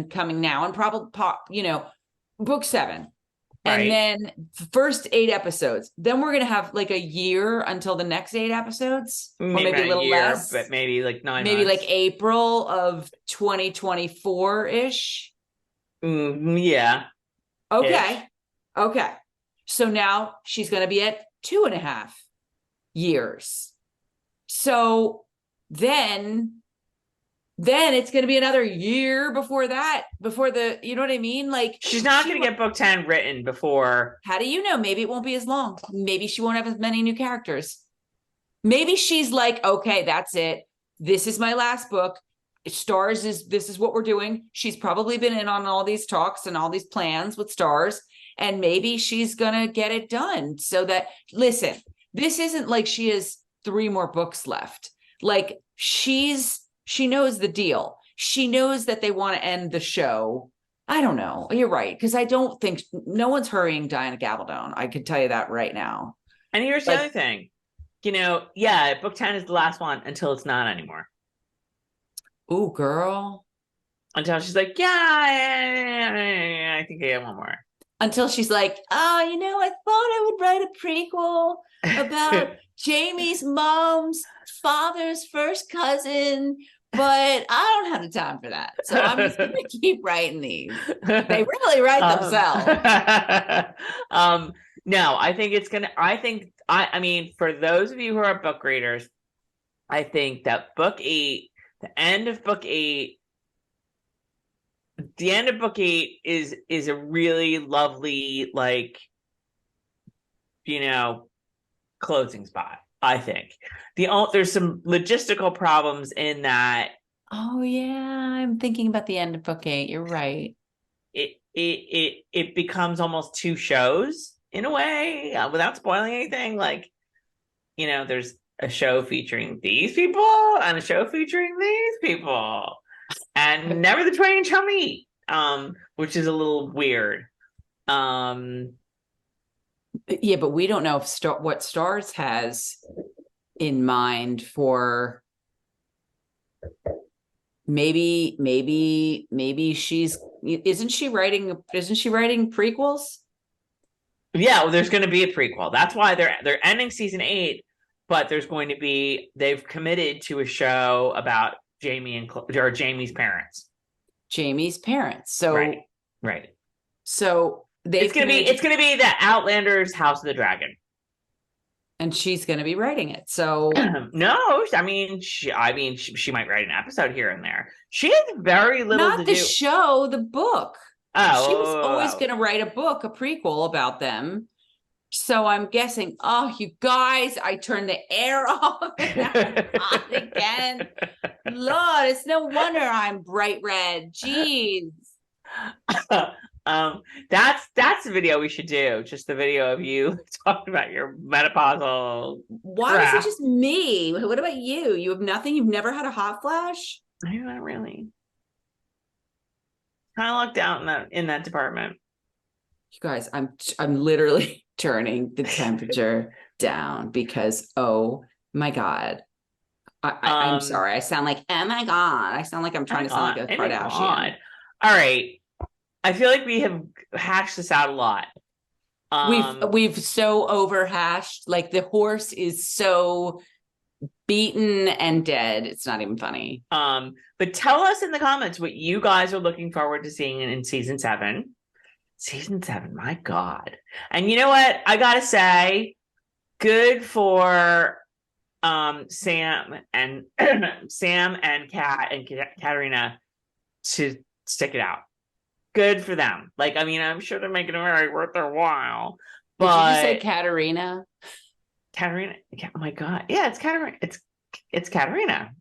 coming now, and probably book 7. Right. And then first 8 episodes. Then we're gonna have like a year until the next 8 episodes, or maybe a little less, but maybe like 9 maybe months. like April of 2024-ish. Yeah. Okay. Okay. So now she's gonna be at 2.5 years. So then it's going to be another year before that, before you know what I mean? Like, she's not going to get book 10 written before. How do you know? Maybe it won't be as long. Maybe she won't have as many new characters. Maybe she's like, okay, that's it. This is my last book. Stars this is what we're doing. She's probably been in on all these talks and all these plans with Stars. And maybe she's going to get it done so that, listen, this isn't like she has 3 more books left. Like she knows the deal. She knows that they want to end the show. I don't know. You're right. Because I don't think no one's hurrying Diana Gabaldon. I could tell you that right now. And here's the other thing. Book 10 is the last one until it's not anymore. Ooh, girl. Until she's like, I think I have one more. Until she's like, I thought I would write a prequel about Jamie's mom's father's first cousin, but I don't have the time for that. So I'm just going to keep writing these. They really write themselves. No, I think it's going to, I mean, for those of you who are book readers, I think that book 8, the end of book 8 is a really lovely, closing spot. I think there's some logistical problems in that. Oh yeah, I'm thinking about the end of book 8. You're right. It becomes almost 2 shows in a way, without spoiling anything. There's a show featuring these people and a show featuring these people, and never the twain shall meet, which is a little weird. Yeah, but we don't know if what Stars has in mind for maybe isn't she writing prequels? Yeah, well, there's going to be a prequel. That's why they're ending season 8, but they've committed to a show about Jamie's parents. Jamie's parents. So right. So it's gonna be the Outlander's House of the Dragon, and she's gonna be writing it. So no, I mean she might write an episode here and there. She has very little. Not the show, the book. Oh, she was always gonna write a book, a prequel about them. So I'm guessing. Oh, you guys! I turned the air off and on again. Lord, it's no wonder I'm bright red. Jeez. That's the video we should do. Just the video of you talking about your menopausal. Why is it just me? What about you? You have nothing? You've never had a hot flash? Not really. Kind of lucked out in that department. You guys, I'm literally turning the temperature down because oh my god. I'm sorry. I sound like oh my god. I sound like I'm trying to sound like a Kardashian. All right. I feel like we have hashed this out a lot. We've so overhashed. Like the horse is so beaten and dead. It's not even funny. But tell us in the comments what you guys are looking forward to seeing in season 7. Season 7, my God. And you know what? I gotta say, good for Sam and Kat and Katarina to stick it out. Good for them. I'm sure they're making it very worth their while. But did you say Katarina? Katarina, oh my God. Yeah, it's Katarina. It's Katarina.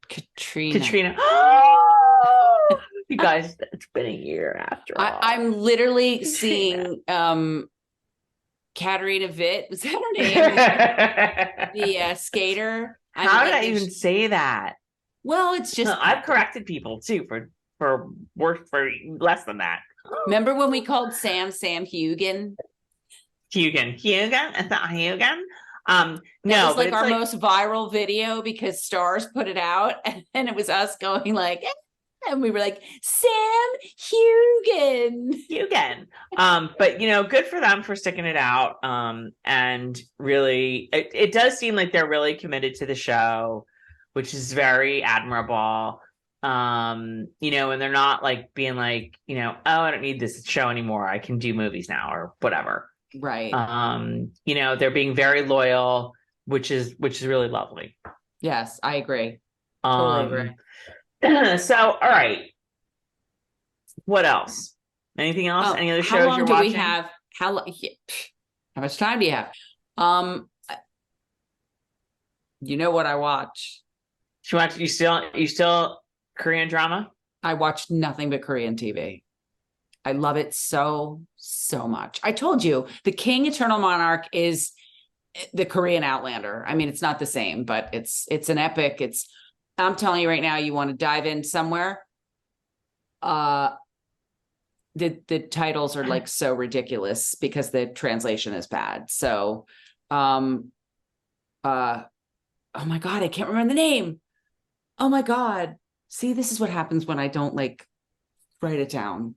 Katrina. Oh, you guys, it's been a year after all. I'm literally seeing Katarina Witt. Was that her name? The skater. How did I even say that? Well, it's just I've corrected people too for less than that. remember when we called Sam Hugan? Hugan, it's not Hugan. That No, was but like it's our like most viral video because Stars put it out, and it was us going like, and we were like, Sam Hugan. Hugan. But good for them for sticking it out. And really, it does seem like they're really committed to the show, which is very admirable. And they're not like being like, oh, I don't need this show anymore. I can do movies now or whatever. Right. They're being very loyal, which is really lovely. Yes, I agree. Totally agree. So, all right. What else? Anything else? Any other shows how long you're do watching? we have? How much time do you have? You know what I watch? You still Korean drama? I watch nothing but Korean TV. I love it so much. I told you, The King Eternal Monarch is the Korean Outlander. I mean, it's not the same, but it's an epic. I'm telling you right now, you want to dive in somewhere. The titles are like so ridiculous because the translation is bad. So, oh my God, I can't remember the name. Oh my God. See, this is what happens when I don't like write it down.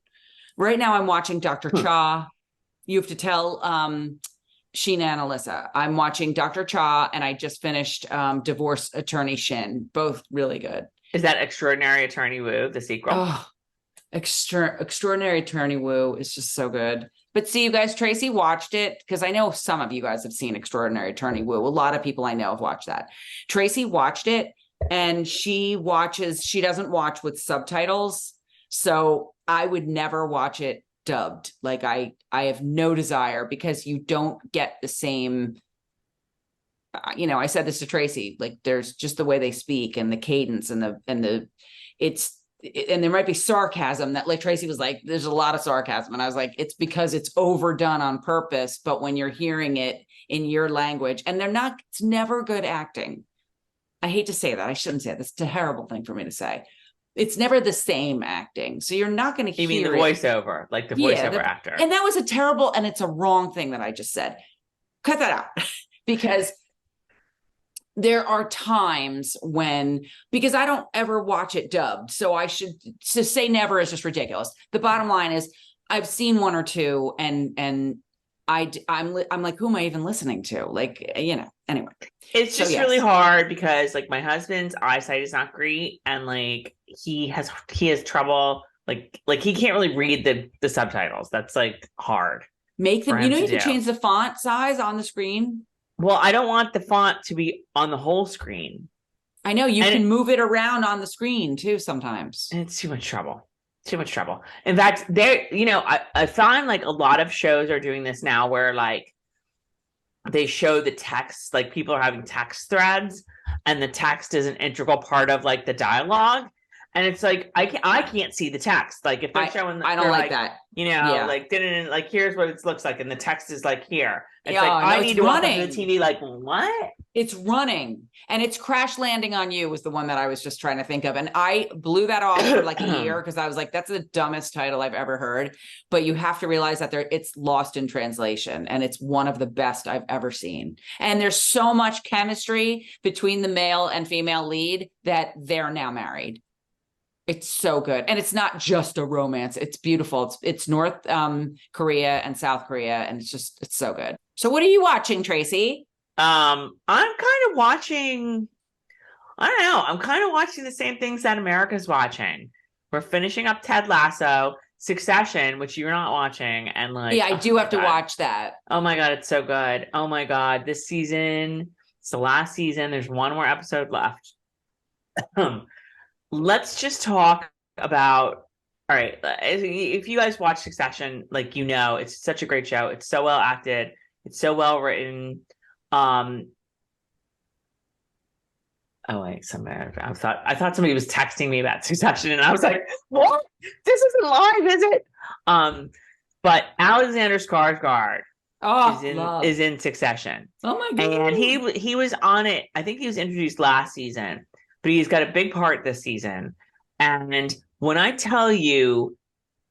Right now I'm watching Dr. Cha. You have to tell Sheena and Alyssa. I'm watching Dr. Cha and I just finished Divorce Attorney Shin. Both really good. Is that Extraordinary Attorney Woo, the sequel? Oh, Extraordinary Attorney Woo is just so good. But see, you guys, Tracy watched it because I know some of you guys have seen Extraordinary Attorney Woo. A lot of people I know have watched that. Tracy watched it and she doesn't watch with subtitles. So I would never watch it dubbed. Like I have no desire because you don't get the same, I said this to Tracy, like there's just the way they speak and the cadence and there might be sarcasm that like Tracy was like, there's a lot of sarcasm. And I was like, it's because it's overdone on purpose. But when you're hearing it in your language and it's never good acting. I hate to say that. I shouldn't say that. That's a terrible thing for me to say. It's never the same acting. So you're not going to hear You mean the voiceover, like the voiceover actor. And that was and it's a wrong thing that I just said. Cut that out because there are times because I don't ever watch it dubbed. So to say never is just ridiculous. The bottom line is I've seen one or two and I'm like, who am I even listening to? Like, anyway. It's just really hard because like my husband's eyesight is not great and like he has trouble like he can't really read the subtitles. That's like hard. Make them, you can change the font size on the screen. Well, I don't want the font to be on the whole screen. I know you can move it around on the screen too sometimes. And it's too much trouble. In fact, I find like a lot of shows are doing this now where like they show the text, like people are having text threads and the text is an integral part of like the dialogue. And it's like, I can't see the text. Like if they're showing, I don't like that. Like here's what it looks like. And the text is like here. It's like, I need to walk up to the TV like, what? It's running and it's Crash Landing on You was the one that I was just trying to think of. And I blew that off for like a year because I was like, that's the dumbest title I've ever heard. But you have to realize that it's lost in translation and it's one of the best I've ever seen. And there's so much chemistry between the male and female lead that they're now married. It's so good. And it's not just a romance. It's beautiful. It's North Korea and South Korea. And it's so good. So what are you watching, Tracy? I'm kind of watching, I don't know. I'm kind of watching the same things that America's watching. We're finishing up Ted Lasso, Succession, which you're not watching. And like, yeah, I do have to watch that. Oh my God. It's so good. Oh my God. This season, it's the last season. There's one more episode left. Let's just talk about, all right, if you guys watch Succession, like, it's such a great show. It's so well acted. It's so well written. Oh wait, I thought somebody was texting me about Succession and I was like, what? This isn't live, is it? But Alexander Skarsgård is in Succession. Oh my God. And he was on it. I think he was introduced last season. but he's got a big part this season. And when I tell you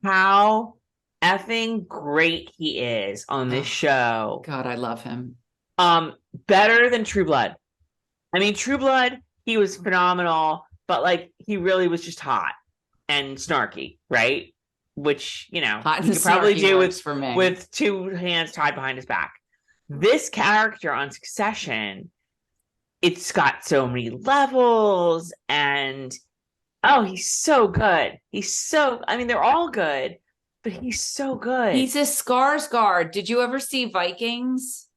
how effing great he is on this Oh, show, God, I love him. better than True Blood. I mean, True Blood, he was phenomenal, but like he really was just hot and snarky, right? Which, you know, Hot he and could probably snarky do works for me. with two hands tied behind his back. This character on Succession, it's got so many levels, and oh, he's so good. I mean, they're all good, but he's so good. He's a Skarsgård. Did you ever see Vikings?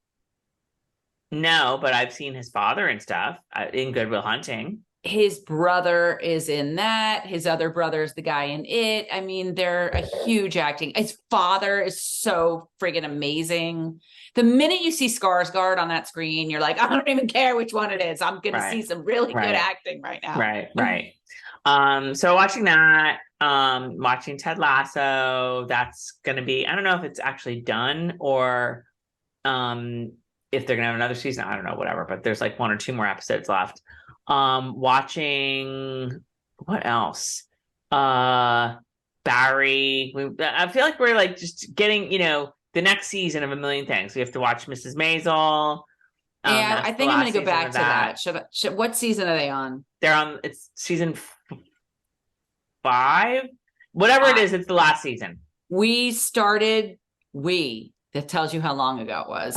No, but I've seen his father and stuff in Good Will Hunting. His brother is in that. His other brother is the guy in it. I mean, they're a huge acting. His father is so friggin' amazing. The minute you see Skarsgård on that screen, you're like, I don't even care which one it is. I'm gonna see some really good acting right now. Right. So watching that, watching Ted Lasso, that's gonna be, I don't know if it's actually done or if they're gonna have another season. I don't know, whatever, but there's like 1 or 2 more episodes left. Watching what else? Barry. I feel like we're like just getting, the next season of A Million Things. We have to watch Mrs. Maisel. Yeah, I think I'm gonna go back to that. What season are they on? They're on, it's season 5. Whatever it is, it's the last season. That tells you how long ago it was.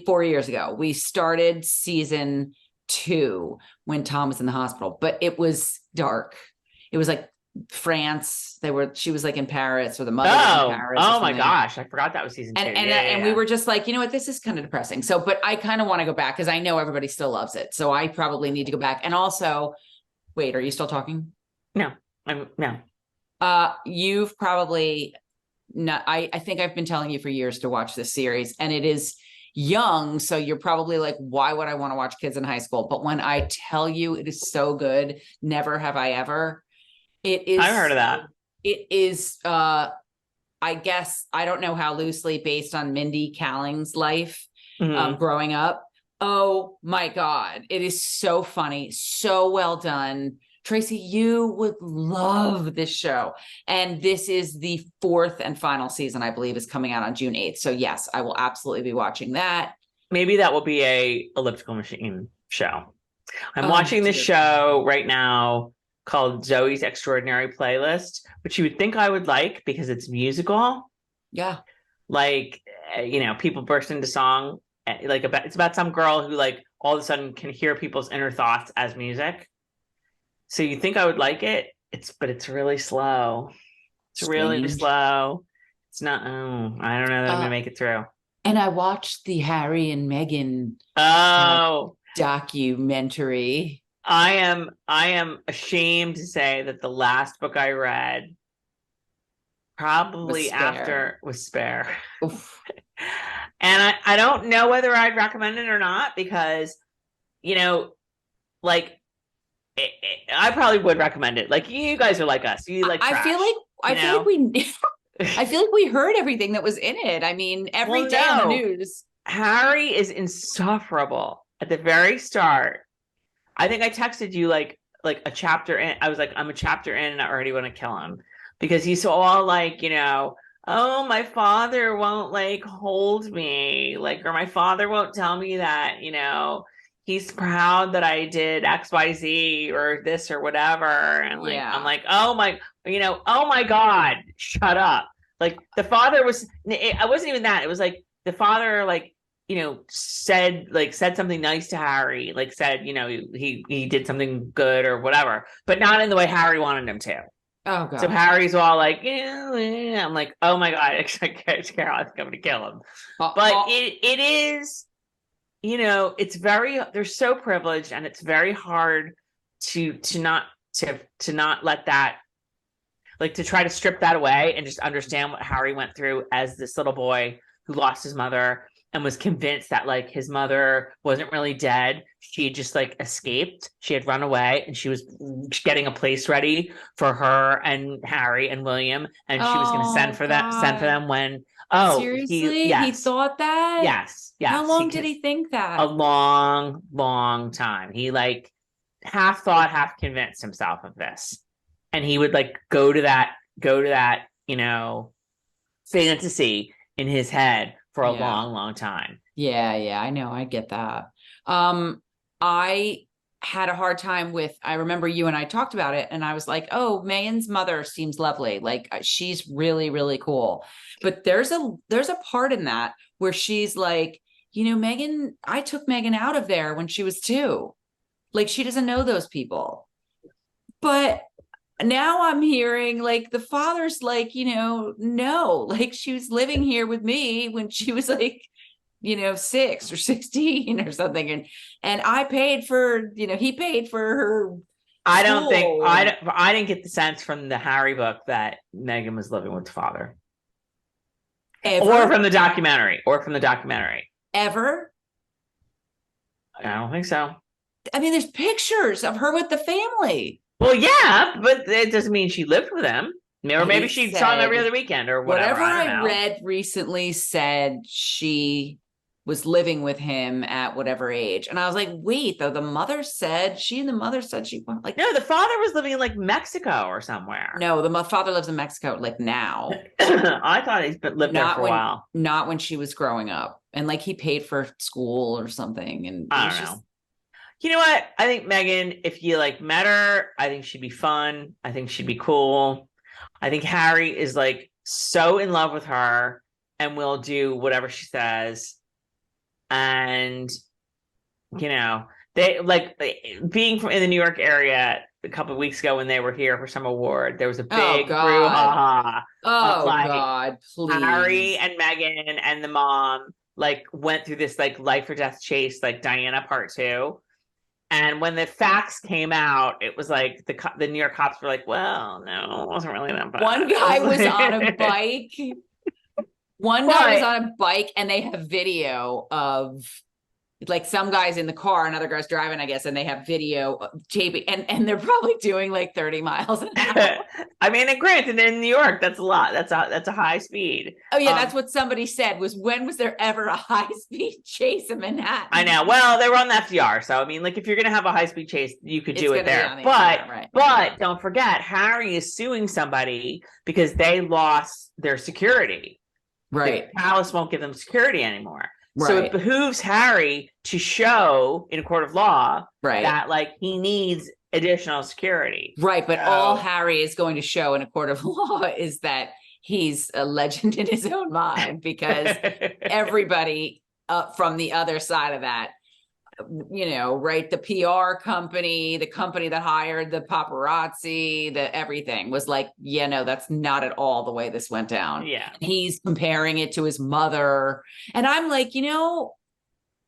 4 years ago, we started season 2 when Tom was in the hospital, but it was dark. It was like France. She was like in Paris, or the mother was in Paris. Oh my gosh. I forgot that was season 2. And we were just like, you know what, this is kind of depressing. So, but I kind of want to go back because I know everybody still loves it. So I probably need to go back. And also, wait, are you still talking? No. You've probably not. I think I've been telling you for years to watch this series, and it is young, so you're probably like, why would I want to watch kids in high school? But when I tell you it is so good, Never Have I Ever, it is. I've heard of that. It is I guess, I don't know how loosely based on Mindy Kaling's life growing up. Oh my God, it is so funny, so well done. Tracy, you would love this show. And this is the 4th and final season, I believe, is coming out on June 8th. So yes, I will absolutely be watching that. Maybe that will be a elliptical machine show. I'm watching this show right now called Zoe's Extraordinary Playlist, which you would think I would like because it's musical. Yeah. Like, people burst into song. Like it's about some girl who like all of a sudden can hear people's inner thoughts as music. So you think I would like it? But it's really slow. It's really slow. It's not. Oh, I don't know that I'm gonna make it through. And I watched the Harry and Meghan documentary. I am ashamed to say that the last book I read probably was Spare. And I don't know whether I'd recommend it or not because, like. I probably would recommend it. Like, you guys are like us. You like trash, I feel like we heard everything that was in it. I mean, every day on the news. Harry is insufferable at the very start. I think I texted you like a chapter in. I was like, I'm a chapter in and I already want to kill him because he's all like, oh, my father won't like hold me, like, or my father won't tell me that, he's proud that I did X, Y, Z or this or whatever. And like, I'm like, oh my God, shut up. Like the father I wasn't even that. It was like the father, like, said something nice to Harry, like said, he did something good or whatever, but not in the way Harry wanted him to. Oh God. So Harry's all like, I'm like, oh my God, I think I'm going to kill him. But it is, they're so privileged and it's very hard to not let that, like, to try to strip that away and just understand what Harry went through as this little boy who lost his mother and was convinced that like his mother wasn't really dead. She had just like escaped. She had run away and she was getting a place ready for her and Harry and William. And she was going to send for them when, seriously? He thought that? Yes. How long did he think that? A long, long time. He like half thought, half convinced himself of this. And he would like go to that, fantasy in his head for a long, long time. Yeah, I know. I get that. I had a hard time with, I remember you and I talked about it, and I was like, oh, Megan's mother seems lovely. Like she's really, really cool. But there's a part in that where she's like, Megan, I took Megan out of there when she was 2. Like she doesn't know those people. But now I'm hearing like the father's like, no, like she was living here with me when she was like, 6 or 16 or something. And I paid for, he paid for her. I don't think I didn't get the sense from the Harry book that Megan was living with the father. Ever? Or from the documentary. Ever? I don't think so. I mean, there's pictures of her with the family. Well, yeah, but it doesn't mean she lived with him. Or maybe she saw him every other weekend or whatever. Whatever I read recently said she was living with him at whatever age. And I was like, wait, though, the mother said she went like. No, the father was living in like Mexico or somewhere. No, the father lives in Mexico like now. I thought he's lived there for a while. Not when she was growing up. And like he paid for school or something. And I don't know. You know what? I think Megan, if you like met her, I think she'd be fun. I think she'd be cool. I think Harry is like so in love with her and will do whatever she says. And, they like being in the New York area a couple of weeks ago when they were here for some award, there was a big brouhaha. Oh, God, please. Harry and Meghan and the mom like went through this like life or death chase, like Diana Part 2. And when the facts came out, it was like the New York cops were like, well, no, it wasn't really that bad. One guy was on a bike. One guy was on a bike, and they have video of like some guys in the car, another guy's driving, I guess, and they have video taping, and they're probably doing like 30 miles an hour. I mean, and granted, in New York, that's a lot. That's a high speed. Oh yeah, that's what somebody said. Was when was there ever a high speed chase in Manhattan? I know. Well, they were on the FDR, so I mean, like if you're gonna have a high speed chase, you could do it there. But don't forget, Harry is suing somebody because they lost their security. Right. The palace won't give them security anymore. Right. So it behooves Harry to show in a court of law right. that like he needs additional security. Right. But all Harry is going to show in a court of law is that he's a legend in his own mind, because everybody from the other side of that, right, the PR company, the company that hired the paparazzi, the everything was like, yeah, no, that's not at all the way this went down. Yeah. He's comparing it to his mother. And I'm like,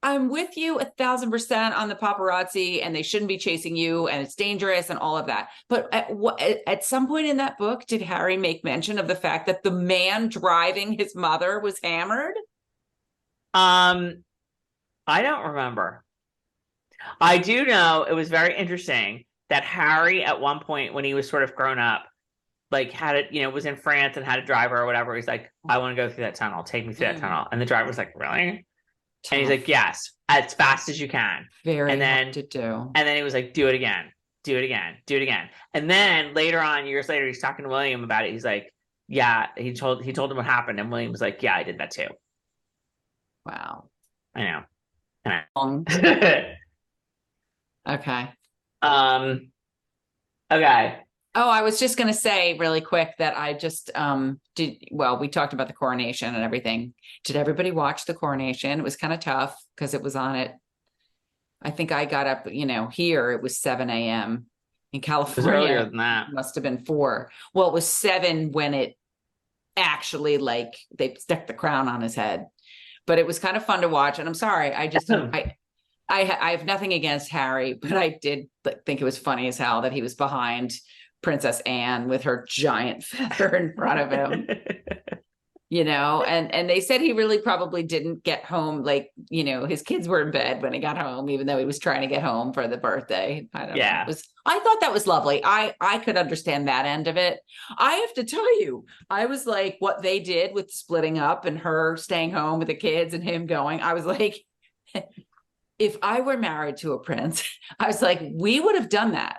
I'm with you 1,000% on the paparazzi, and they shouldn't be chasing you, and it's dangerous and all of that. But at some point in that book, did Harry make mention of the fact that the man driving his mother was hammered? I don't remember. I do know it was very interesting that Harry, at one point when he was sort of grown up, like had it, was in France and had a driver or whatever. He's like, I want to go through that tunnel. Take me through that tunnel. And the driver was like, really? Tough. And he's like, yes, as fast as you can. Very hard to do. And then he was like, do it again. And then later on, years later, he's talking to William about it. He's like, yeah, he told him what happened. And William was like, yeah, I did that too. Wow. I know. Okay. Okay. Oh, I was just going to say really quick that I just we talked about the coronation and everything. Did everybody watch the coronation? It was kind of tough because it was on it. I think I got up, here it was 7 a.m. In California. It was earlier than that. It must have been 4. Well, it was 7 when it actually they stuck the crown on his head. But it was kind of fun to watch. And I'm sorry, I just I have nothing against Harry, but I did think it was funny as hell that he was behind Princess Anne with her giant feather in front of him, and they said he really probably didn't get home. His kids were in bed when he got home, even though he was trying to get home for the birthday. I don't know. I thought that was lovely. I could understand that end of it. I have to tell you, I was like, what they did with splitting up and her staying home with the kids and him going, I was like, if I were married to a prince, I was like, we would have done that.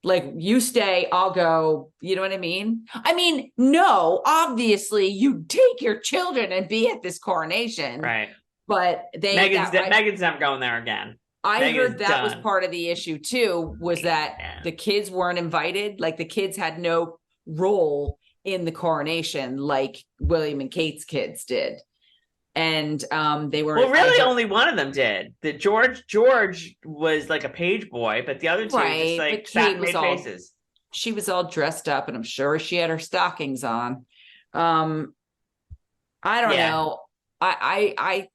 Like, you stay, I'll go. You know what I mean? I mean, no, obviously you take your children and be at this coronation. Right. But Megan's never going there again. I Megan's heard that was done. part of the issue too, was that the kids weren't invited. Like, the kids had no role in the coronation like William and Kate's kids did. And they were, well, really only one of them did. The George was like a page boy, but the other two just like sat and made faces. She was all dressed up, and I'm sure she had her stockings on. I don't know. I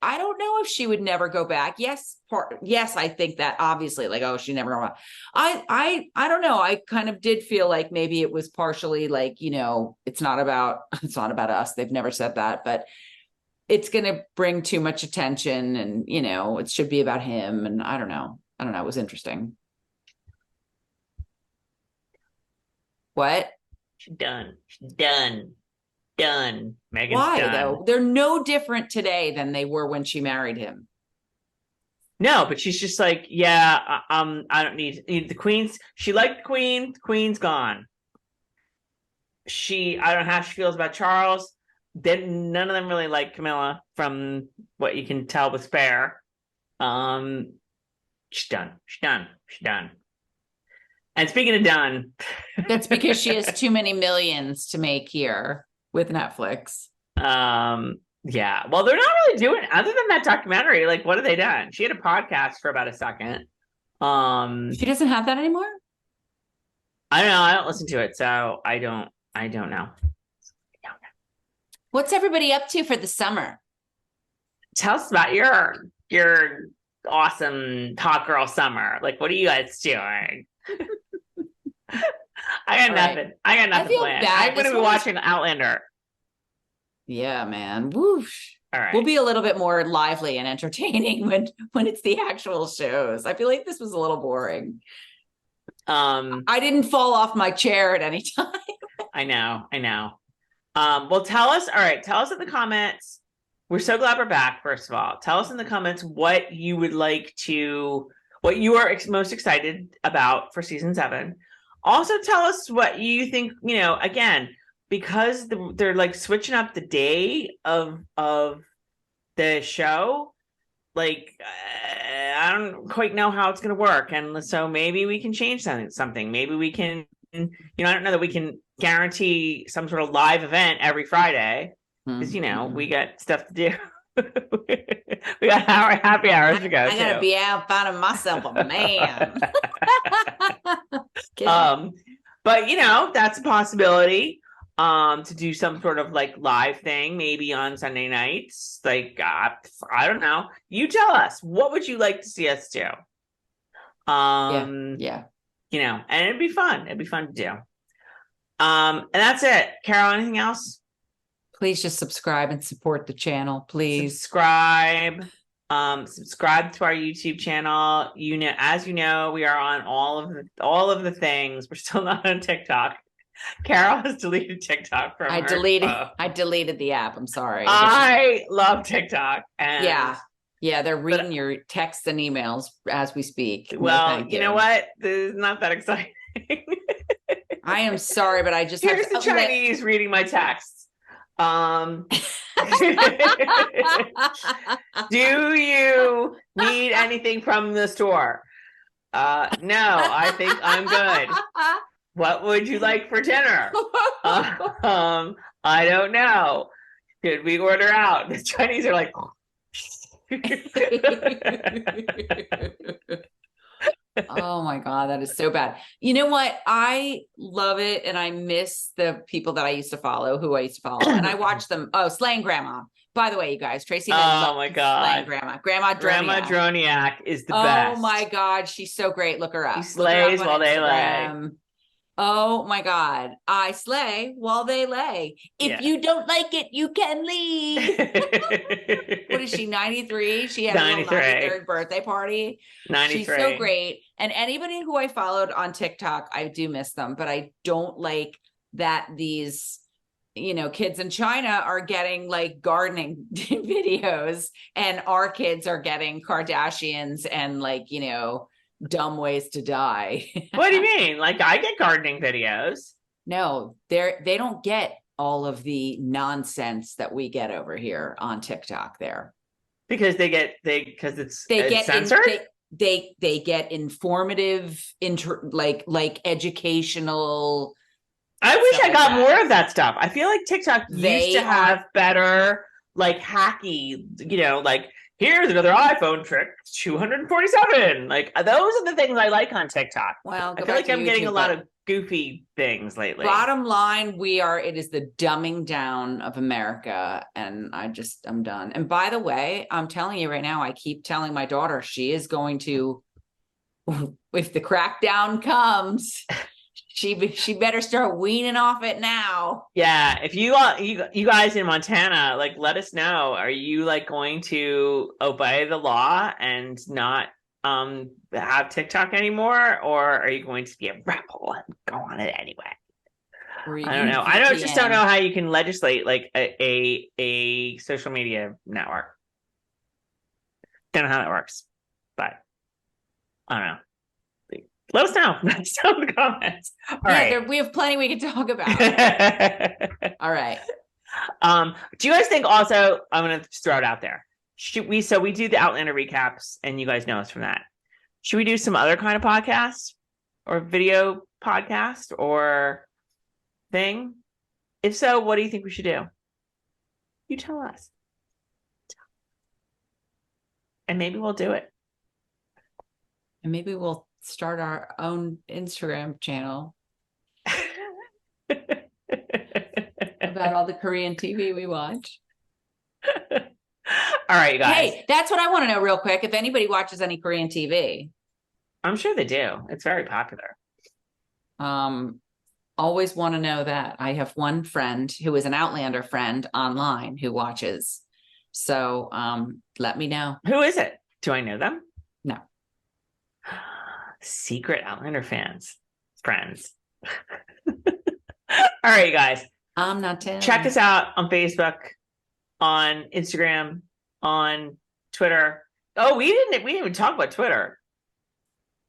don't know if she would never go back. Yes, I think that obviously, like, oh, she never go back. I don't know. I kind of did feel like maybe it was partially like, you know, it's not about us. They've never said that, but it's going to bring too much attention, and, you know, it should be about him. And I don't know. It was interesting. What? She's done. Megan's Why done. though? They're no different today than they were when she married him. No, but she's just like, yeah, I don't need the queen's. She liked the queen. The queen's gone. I don't know how she feels about Charles. Then none of them really like Camilla, from what you can tell with Spare. She's done. And speaking of done, That's because she has too many millions to make here with Netflix. yeah. Well, they're not really doing, other than that documentary. Like, what have they done? She had a podcast for about a second. She doesn't have that anymore? I don't know. I don't listen to it, so I don't know. What's everybody up to for the summer? Tell us about your awesome hot girl summer. Like, what are you guys doing? I got nothing. I got nothing planned. I'm going to be watching Outlander. Yeah, man. Whoosh. All right. We'll be a little bit more lively and entertaining when it's the actual shows. I feel like this was a little boring. I didn't fall off my chair at any time. I know. Well, tell us in the comments. We're so glad we're back, first of all. Tell us in the comments what you are most excited about for season 7. Also, tell us what you think, you know, again, because they're like switching up the day of the show. Like, I don't quite know how it's going to work. And so maybe we can change something. Maybe we can, you know, I don't know that we can guarantee some sort of live event every Friday, because, you know, we got stuff to do. We got happy hours to go. I gotta be out finding myself a man. But, you know, that's a possibility. To do some sort of like live thing, maybe on Sunday nights. Like, I don't know. You tell us, what would you like to see us do? Yeah. You know, and it'd be fun. It'd be fun to do. And that's it. Carol, anything else? Please just subscribe and support the channel, please. Subscribe to our YouTube channel. You know, as you know, we are on all of the things. We're still not on TikTok. Carol has deleted TikTok from I deleted the app. I'm sorry. I love TikTok. And yeah, they're reading your texts and emails as we speak. Well, you know what? This is not that exciting. I am sorry, but I just here's the Chinese reading my texts. Do you need anything from the store? No, I think I'm good. What would you like for dinner? I don't know. Should we order out? The Chinese are like, oh my God, that is so bad. You know what? I love it. And I miss the people that I used to follow, and I watch them. Oh, Slaying Grandma. By the way, you guys, Tracy. Oh my God. Slaying Grandma. Grandma Droniak is the best. Oh my God. She's so great. Look her up. She slays while they lay. Oh my God. I slay while they lay. If you don't like it, you can leave. What is she, 93? She had a 93rd birthday party. 93. She's so great. And anybody who I followed on TikTok, I do miss them, but I don't like that these kids in China are getting like gardening videos, and our kids are getting Kardashians and like, dumb ways to die. What do you mean? Like, I get gardening videos. No, they don't get all of the nonsense that we get over here on TikTok there. Because because it's Get censored? They get informative, like educational. I wish I got that. more of that stuff. I feel like TikTok used to have better, like, hacky, like, here's another iPhone trick, 247. Like, those are the things I like on TikTok. Well, I feel like I'm getting a lot of goofy things lately. Bottom line, it is the dumbing down of America, and I'm done. And by the way, I'm telling you right now, I keep telling my daughter she is going to, if the crackdown comes, she better start weaning off it now. Yeah, if you guys in Montana, like, let us know. Are you like going to obey the law and not have TikTok anymore, or are you going to be a rebel and go on it anyway? I don't know. Just don't know how you can legislate like a social media network. Don't know how that works, but I don't know. Let us know. Let us know in the comments. All right. We have plenty we can talk about. All right. Do you guys think also, I'm going to just throw it out there. We do the Outlander recaps, and you guys know us from that. Should we do some other kind of podcast or video podcast or thing? If so, what do you think we should do? You tell us. And maybe we'll do it. And maybe we'll start our own Instagram channel about all the Korean TV we watch. All right, guys. Hey, that's what I want to know real quick. If anybody watches any Korean TV. I'm sure they do. It's very popular. Always want to know that. I have one friend who is an Outlander friend online who watches. So let me know. Who is it? Do I know them? No. Secret Outlander friends. All right, guys. I'm not telling. Check us out on Facebook, on Instagram, on Twitter. Oh, we didn't even talk about Twitter.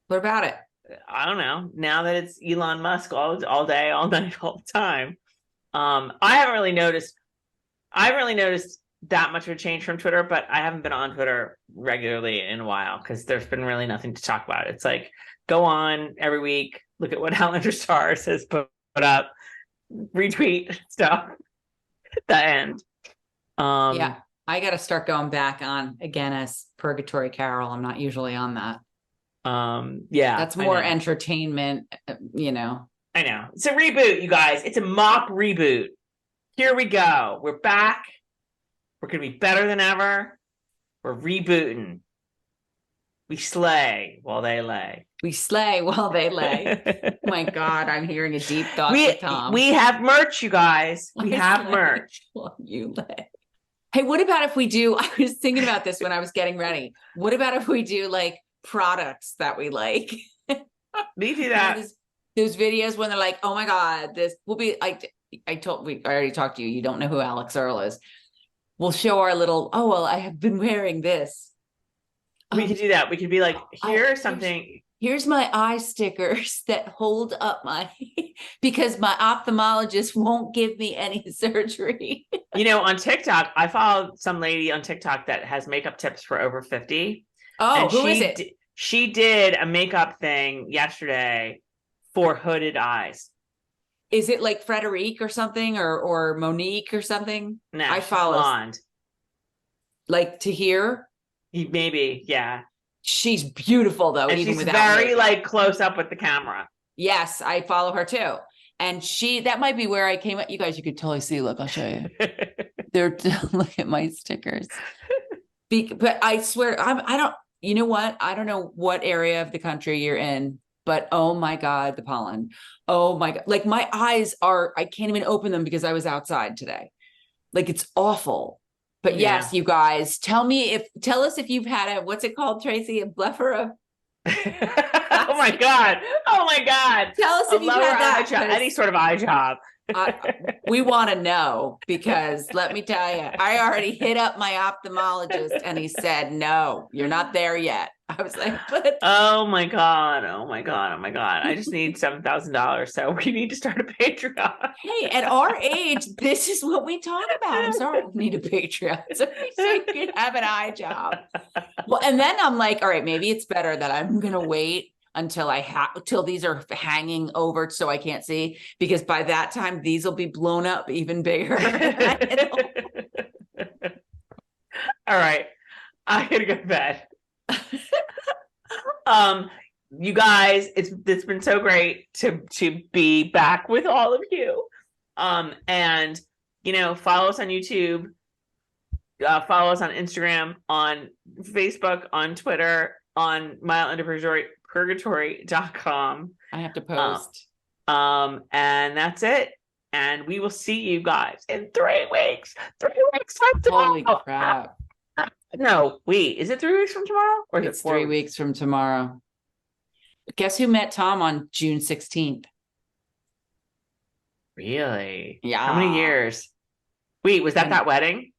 What about it? I don't know. Now that it's Elon Musk all day, all night, all the time. I haven't really noticed that much of a change from Twitter, but I haven't been on Twitter regularly in a while because there's been really nothing to talk about. It's like, go on every week, look at what Outlander Stars has put up, retweet stuff. The end. Yeah, I got to start going back on again as Purgatory Carol. I'm not usually on that. Yeah, that's more entertainment, I know. It's a reboot, you guys. It's a mock reboot. Here we go. We're back. We're gonna be better than ever. We're rebooting. We slay while they lay. We slay while they lay. Oh my God, I'm hearing a deep thought with Tom. We have merch, you guys. We have merch. While you lay. Hey, what about if we do? I was thinking about this when I was getting ready. What about if we do like products that we like? We do that. Those videos when they're like, "Oh my God, this will be." I already talked to you. You don't know who Alex Earl is. We'll show our little. Oh well, I have been wearing this. We could do that. We could be like, here's something. Here's my eye stickers that hold up my because my ophthalmologist won't give me any surgery. On TikTok, I followed some lady on TikTok that has makeup tips for over 50. Oh, who is it? She did a makeup thing yesterday for hooded eyes. Is it like Frederique or something or Monique or something? No, I follow. Blonde. Like Tahir? Maybe, yeah. She's beautiful though, and even she's without very makeup. like close up with the camera. Yes, I follow her too. And that might be where I came up. You guys, you could totally see. Look, I'll show you. Look at my stickers. But I swear, I don't. You know what? I don't know what area of the country you're in, but oh my God, the pollen. Oh my God, like my eyes I can't even open them because I was outside today. Like it's awful. But yes, you guys, tell us if you've had what's it called, Tracy? A blephara? Oh my God. Tell us if you've had that. Any sort of eye job. We want to know, because let me tell you, I already hit up my ophthalmologist and he said, no, you're not there yet. I was like, but Oh my God. Oh my God. Oh my God. I just need $7,000. So we need to start a Patreon. hey, at our age, this is what we talk about. I'm sorry, we need a Patreon so you can have an eye job. Well, and then I'm like, all right, maybe it's better that I'm gonna wait until till these are hanging over so I can't see, because by that time these will be blown up even bigger. All right. I gotta go to bed. You guys, it's been so great to be back with all of you. And follow us on YouTube, follow us on Instagram, on Facebook, on Twitter, on Purgatory.com. I have to post. And that's it. And we will see you guys in 3 weeks. 3 weeks from tomorrow. Holy crap. No, wait, is it 3 weeks from tomorrow? Or is It's it 4 3 weeks from tomorrow. Guess who met Tom on June 16th? Really? Yeah. How many years? Wait, was that wedding?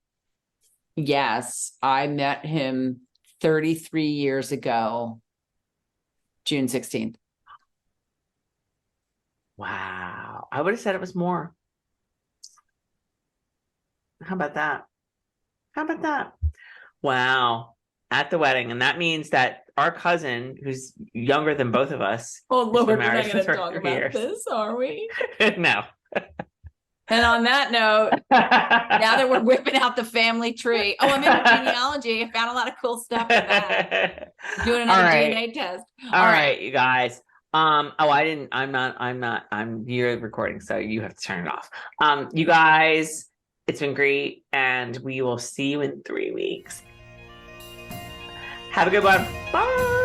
Yes, I met him 33 years ago, June 16th. Wow. I would have said it was more. How about that? How about that? Wow. At the wedding. And that means that our cousin, who's younger than both of us. Oh, Lord, we're not married going for to talk 3 about years. this, are we? No. And on that note, now that we're whipping out the family tree. Oh, I'm in genealogy. I found a lot of cool stuff in that. Doing another DNA test. All right, you guys. You're recording, so you have to turn it off. You guys, it's been great, and we will see you in 3 weeks. Have a good one. Bye.